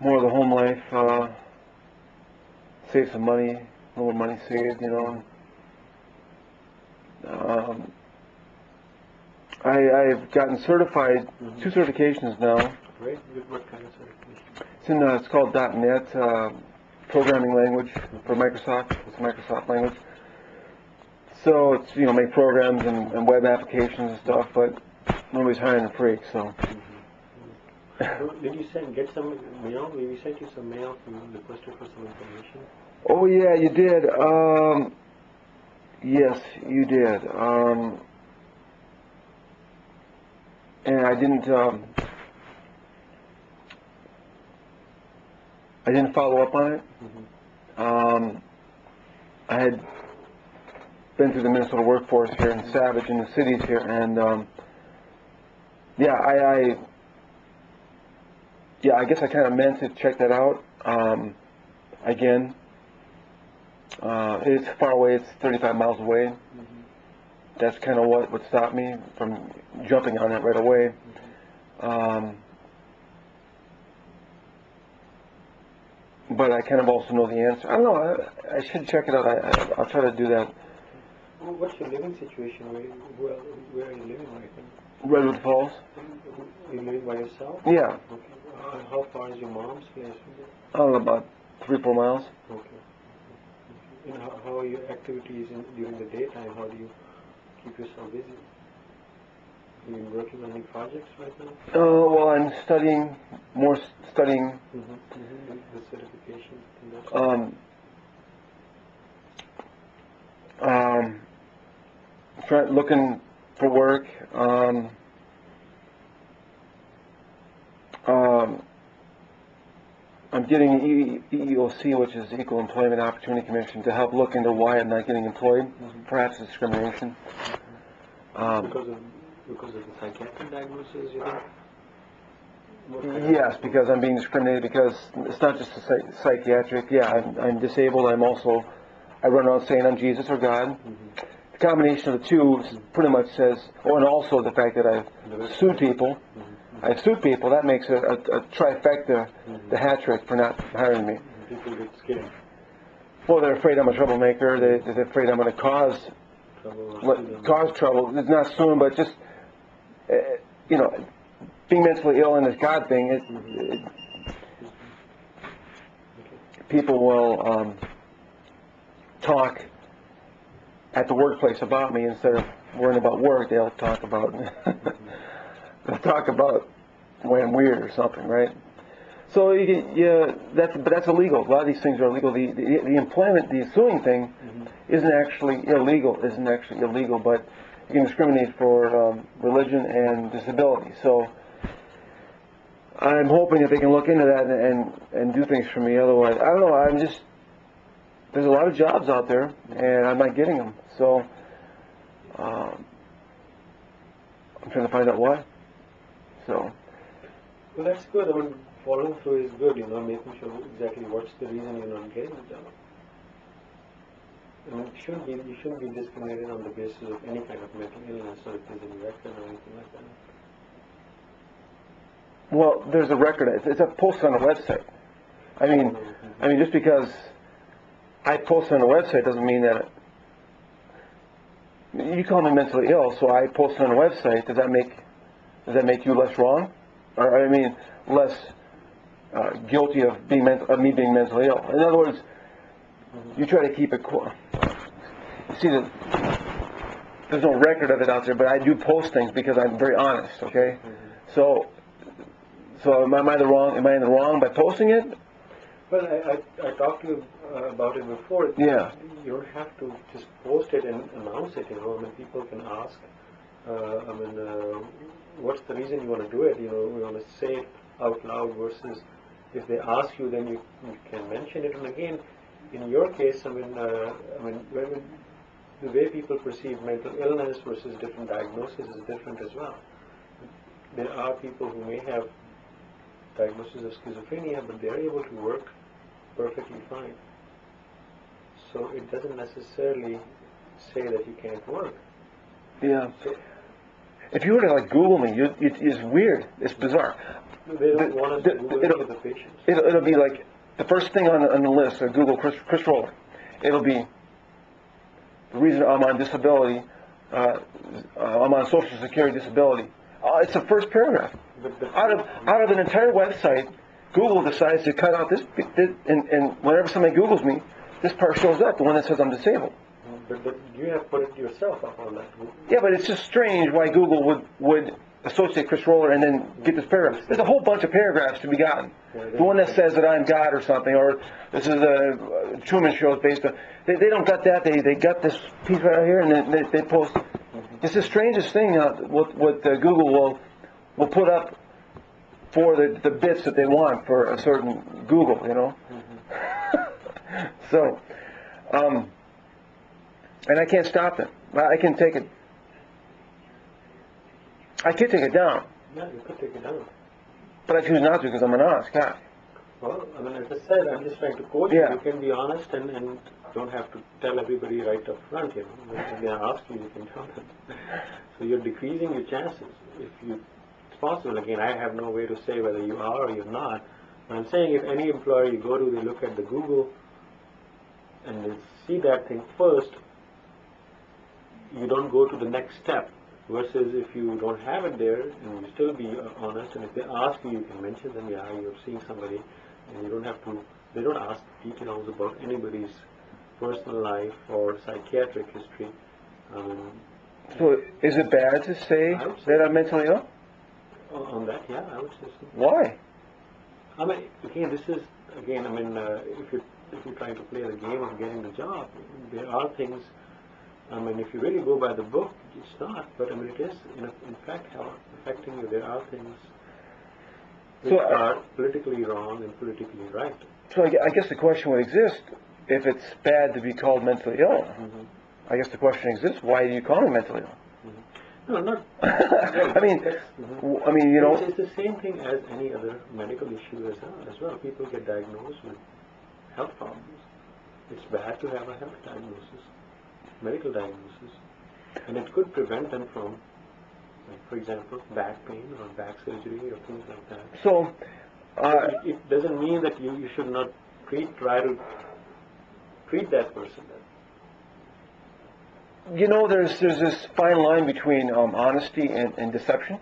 more of the home life. Save some money, a little money saved, you know. I've gotten certified, 2 certifications now. Great. What kind of certification? It's called .NET, programming language for Microsoft. It's a Microsoft language. So it's, you know, make programs and web applications and stuff, but nobody's hiring a freak, so. Did you get some mail? We sent you some mail from the poster for some information. Oh yeah, you did. Yes, you did. And I didn't follow up on it. I had been through the Minnesota workforce here in Savage in the cities here, and yeah, I guess I kind of meant to check that out. Again, it's far away. It's 35 miles away. That's kind of what would stop me from jumping on it right away. But I kind of also know the answer. I don't know. I should check it out. I'll try to do that. Well, what's your living situation? Where are you living right now? Redwood Falls. Are you living by yourself? Yeah. Okay. How far is your mom's place from there? Oh, about 3-4 miles. Okay. And how are your activities during the daytime? How do you keep yourself busy? Are you working on any projects right now? Well, I'm studying. The certification. Looking for work. I'm getting EEOC, which is Equal Employment Opportunity Commission, to help look into why I'm not getting employed. Perhaps discrimination. Because of the psychiatric diagnosis, you think? What kind of- Yes, because I'm being discriminated, because it's not just a psychiatric, I'm disabled, I run around saying I'm Jesus or God. The combination of the two pretty much says, and also the fact that I've sued people, that makes a trifecta, the hat trick for not hiring me. People get scared. Well, they're afraid I'm a troublemaker, they're afraid I'm going to cause trouble. It's not suing, but just, being mentally ill and this God thing, people will talk at the workplace about me instead of worrying about work. They'll talk about when I'm weird or something, right? So that's illegal. A lot of these things are illegal. The employment, the suing thing, isn't actually illegal, but you can discriminate for religion and disability. So I'm hoping that they can look into that and do things for me. Otherwise, I don't know. There's a lot of jobs out there, and I'm not getting them. So I'm trying to find out why. So. Well, that's good. I mean, following through is good, making sure exactly what's the reason you're not getting the job. I mean, you shouldn't be discriminated on the basis of any kind of mental illness, or if there's any record or anything like that. Well, there's a record. It's a post on the website. I mean, just because I post on the website doesn't mean that you call me mentally ill, so I post on the website. Does that make you less wrong, or less guilty of me being mentally ill? In other words, you try to keep it cool. You see that there's no record of it out there, but I do post things because I'm very honest. Okay, so am I in the wrong by posting it? Well, I talked to you about it before. Yeah. You don't have to just post it and announce it. People can ask. What's the reason you want to do it? You want to say it out loud versus if they ask you, then you can mention it. And again, in your case, the way people perceive mental illness versus different diagnoses is different as well. There are people who may have diagnosis of schizophrenia, but they're able to work perfectly fine. So it doesn't necessarily say that you can't work. Yeah. So, if you were to Google me, it's weird. It's bizarre. They don't want us to Google the patients. It'll be like the first thing on the list. Google Chris Roller. It'll be the reason I'm on disability. I'm on Social Security disability. It's the first paragraph. Out of an entire website, Google decides to cut out this, and whenever somebody Googles me, this part shows up, the one that says I'm disabled. But you have put it yourself up on that. Yeah, but it's just strange why Google would associate Chris Roller and then get this paragraph. There's a whole bunch of paragraphs to be gotten. The one that says that I'm God or something, or this is a Truman Show is based on. They don't got that. They got this piece right here, and then they post. It's the strangest thing. What Google will put up for the bits that they want for a certain Google, So, and I can't stop it. I can take it. I could take it down. Yeah, you could take it down. But I choose not to because I'm an honest guy. Well, as I said, I'm just trying to coach you. You can be honest and don't have to tell everybody right up front, When they ask you, you can tell them. So you're decreasing your chances. It's possible. Again, I have no way to say whether you are or you're not. But I'm saying if any employer you go to, they look at the Google and they see that thing first, you don't go to the next step. Versus if you don't have it there, and you still be honest, and if they ask you, you can mention them, you're seeing somebody, and you don't have to, they don't ask details about anybody's personal life or psychiatric history. So is it bad to say that I'm mentally ill? On that, yeah, I would say so. Why? Again, if you're trying to play the game of getting the job, there are things. If you really go by the book, it's not. But it is in fact affecting you. There are things which are politically wrong and politically right. So I guess the question would exist: if it's bad to be called mentally ill, I guess the question exists: why do you call me mentally ill? No, not. I mean, you know. It's the same thing as any other medical issue as well. People get diagnosed with health problems. It's bad to have a health diagnosis, medical diagnosis, and it could prevent them from, like, for example, back pain or back surgery or things like that. So, it doesn't mean that you should not try to treat that person. you know, there's this fine line between honesty and deception.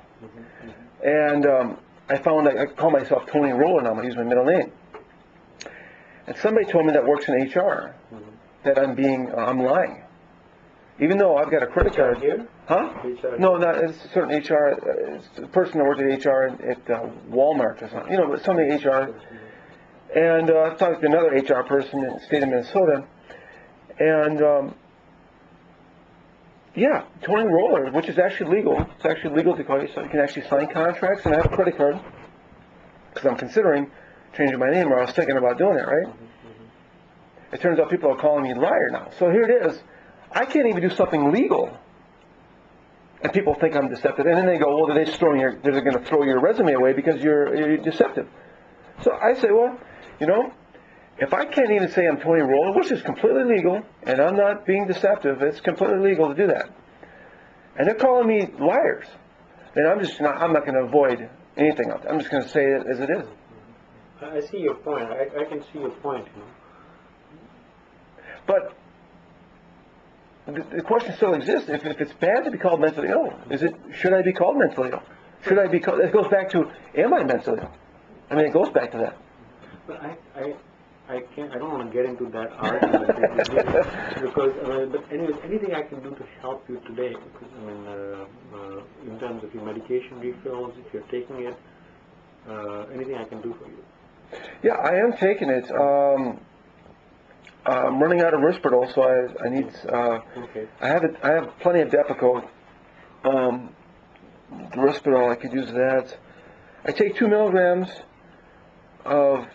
And I found I call myself Tony Roller now. I'm going to use my middle name. And somebody told me that works in HR that I'm lying, even though I've got a credit card. Here? Huh? HR. No, not it's a certain HR. It's a person that worked at HR at Walmart or something. You know, but something HR. And I talked to another HR person in the state of Minnesota, and yeah, Tony Roller, which is actually legal. It's actually legal to call you, so you can actually sign contracts, and I have a credit card because I'm considering changing my name, or I was thinking about doing it, right? It turns out people are calling me a liar now. So here it is. I can't even do something legal, and people think I'm deceptive. And then they go, well, they're going to throw your resume away because you're deceptive. So I say, well, you know, if I can't even say I'm Tony Roller, which is completely legal, and I'm not being deceptive, it's completely legal to do that. And they're calling me liars. And I'm not going to avoid anything else. I'm just going to say it as it is. I see your point. I can see your point. You know? But the question still exists. If it's bad to be called mentally ill, should I be called mentally ill? Should I be called? It goes back to, am I mentally ill? I mean, it goes back to that. But I don't want to get into that argument because, but anyways, anything I can do to help you today, because, in terms of your medication refills, if you're taking it, anything I can do for you. Yeah, I am taking it. I'm running out of Risperdal, so I need. Okay. I have plenty of Depakote. Risperdal, I could use that. I take 2 milligrams of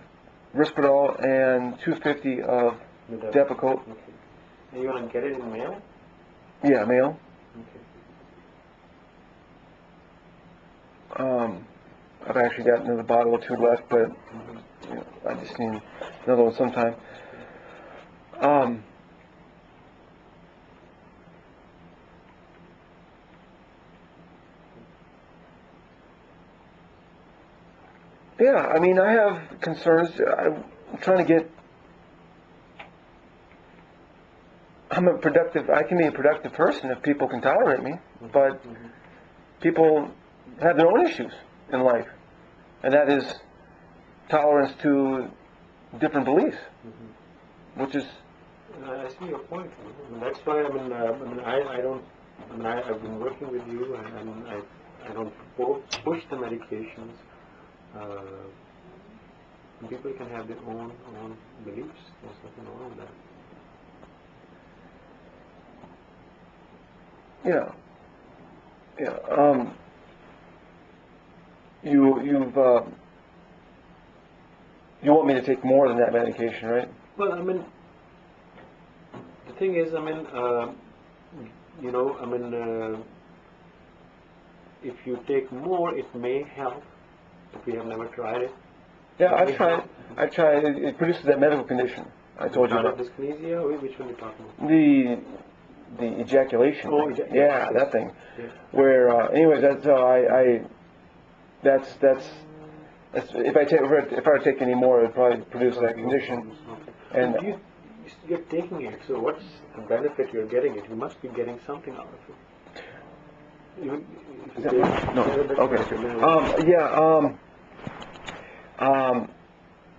Risperdal and 250 of Depakote. Okay. And you want to get it in mail? Yeah, mail. Okay. I've actually got another bottle or 2 left, but you know, I just need another one sometime. Yeah, I mean, I have concerns. I'm trying to get. I can be a productive person if people can tolerate me, but people have their own issues in life, and that is tolerance to different beliefs, which is. I see your point. That's why I've been working with you, and I don't push the medications. People can have their own beliefs. There's nothing wrong with that. Yeah. You want me to take more than that medication, right? Well, the thing is, if you take more, it may help. If you have never tried it. Yeah, I've tried. It produces that medical condition I told you about. Dyskinesia? Which one are you talking about? The ejaculation. Oh, thing. Yeah, that thing. Yeah. Where, anyways, that's that's if I were to take any more, it would probably produce that condition. Okay. And you're taking it, so what's the benefit you're getting it? You must be getting something out of it.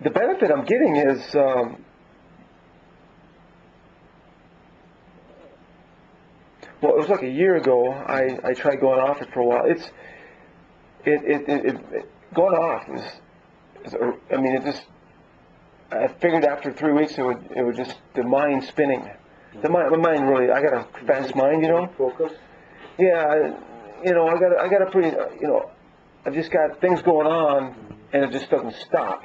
The benefit I'm getting is well, it was like a year ago. I tried going off it for a while. Going off I figured after 3 weeks it would just the mind spinning. My mind really. I got a fast mind, you know. Focus. Yeah, I got a pretty, I've just got things going on, and it just doesn't stop.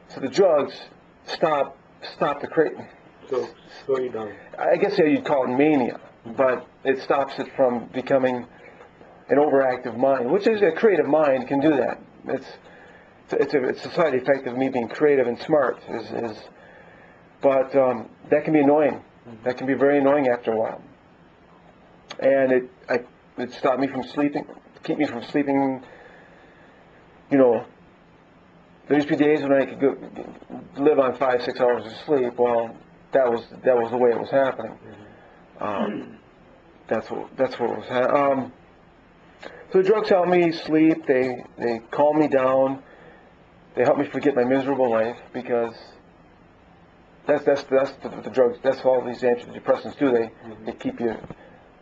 So the drugs stop the craving. So slow you down. I guess you'd call it mania. but it stops it from becoming an overactive mind, which is a creative mind can do that. It's a side effect of me being creative and smart. But that can be annoying. That can be very annoying after a while. And it stopped me from sleeping, keep me from sleeping. You know, there used to be days when I could live on 5-6 hours of sleep. Well, that was the way it was happening. That's what was happening. So the drugs help me sleep. They calm me down. They help me forget my miserable life, because that's the drugs. That's all these antidepressants do. They keep you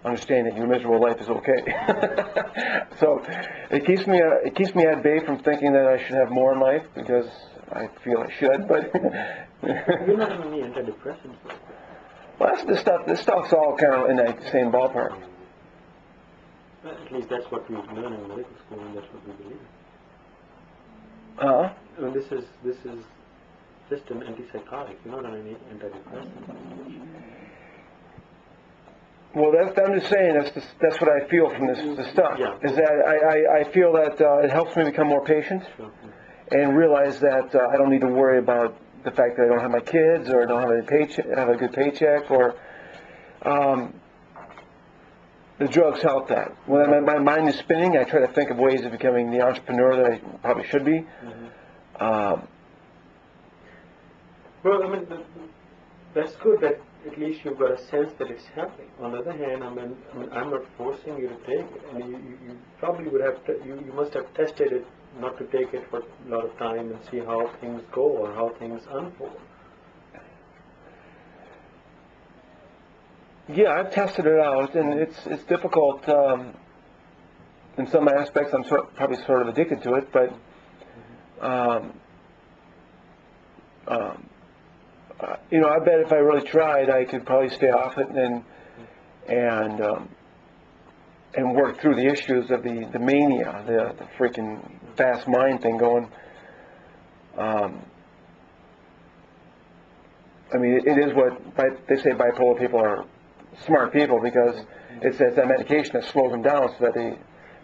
understanding that your miserable life is okay. So it keeps me at bay from thinking that I should have more in life, because I feel I should. But you're not on any antidepressants. Well, this stuff's all kind of in that same ballpark. At least that's what we learn in medical school, and that's what we believe. Huh? I mean, this is just an antipsychotic. You're not on any antidepressant. Well, I'm just saying that's what I feel from this stuff. Yeah. Is that I feel that it helps me become more patient, and realize that I don't need to worry about the fact that I don't have my kids, or I don't have a good paycheck, or the drugs help that. When my mind is spinning, I try to think of ways of becoming the entrepreneur that I probably should be. Well, I mean, that's good that at least you've got a sense that it's helping. On the other hand, I mean, I'm not forcing you to take it. I mean, you probably would have, you must have tested it not to take it for a lot of time and see how things go or how things unfold. Yeah, I've tested it out, and it's difficult. In some aspects, I'm probably sort of addicted to it, but you know, I bet if I really tried, I could probably stay off it and work through the issues of the mania, the freaking fast mind thing going. I mean, it is what they say bipolar people are smart people, because it's that medication that slows them down so that they're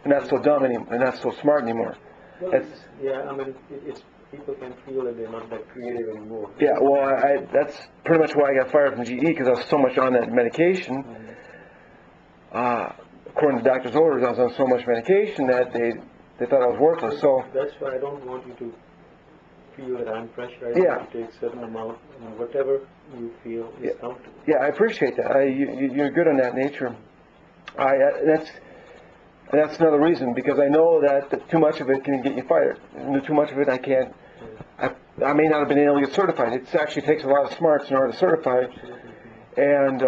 not so dumb anymore, they're not so smart anymore. Well, yeah, I mean, it's people can feel that they're not that creative anymore. Yeah, well, that's pretty much why I got fired from GE, because I was so much on that medication. According to doctor's orders, I was on so much medication that they thought I was worthless. So that's why I don't want you to feel that I'm pressurized Yeah. to take a certain amount, and whatever you feel is comfortable. yeah, I appreciate that. You're good on that nature. That's another reason, because I know that too much of it can get you fired. And too much of it, I can't. I may not have been able to get certified. It actually takes a lot of smarts in order to certify, and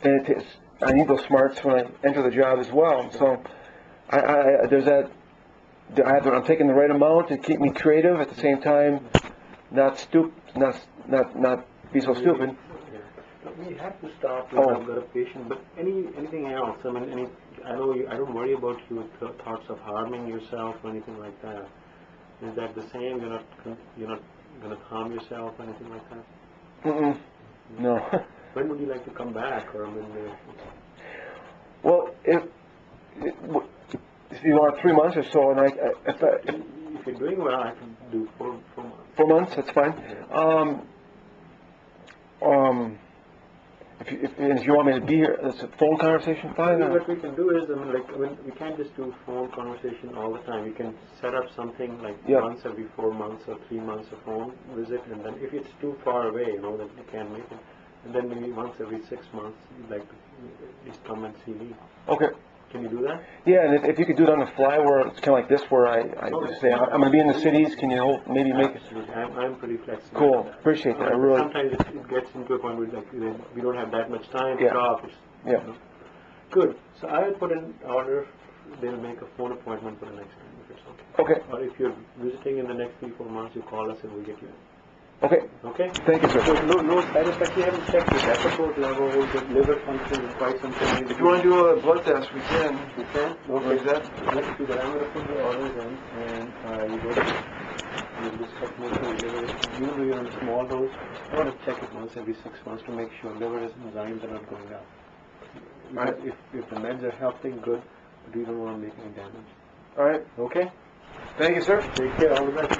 it is. I need those smarts when I enter the job as well. So there's that. I'm taking the right amount to keep me creative at the same time, not be so stupid. We have to stop when I've got a patient, but anything else? I mean, I don't worry about your thoughts of harming yourself or anything like that. Is that the same? You're not going to harm yourself or anything like that? No. When would you like to come back? Or Well, if you want 3 months or so, and if you're doing well, I can do 4 months. 4 months, that's fine. If you want me to be here, it's a phone conversation, fine. What we can do is, we can't just do phone conversation all the time. We can set up something like once every 4 months or 3 months a phone visit, and then if it's too far away, that you can't make it, and then maybe once every 6 months, you'd like to just come and see me. Okay. Can you do that? Yeah, and if you could do it on the fly, where it's kind of like this, where I just say, I'm going to be in the cities, can you maybe make it? Absolutely. I'm pretty flexible. Cool, appreciate that. I really. Sometimes it gets into a point where we don't have that much time to talk. Yeah. Good. So I will put an order. They'll make a phone appointment for the next time, if it's okay. Okay. Or if you're visiting in the next 3-4 months, you call us and we'll get you in. Okay. Okay? Thank you, sir. So no side effects. You haven't checked the episode level, the liver function is quite something. If you want to do a blood test, we can. We can? Okay. Let's do that. I'm going to put the orders in and you go to You'll discuss most of the liver. Even though you're on a small dose, I want to check it once every 6 months to make sure liver enzymes are not going up. Right. If the meds are helping, good, but you don't want to make any damage. All right. Okay? Thank you, sir. Take care. All the best.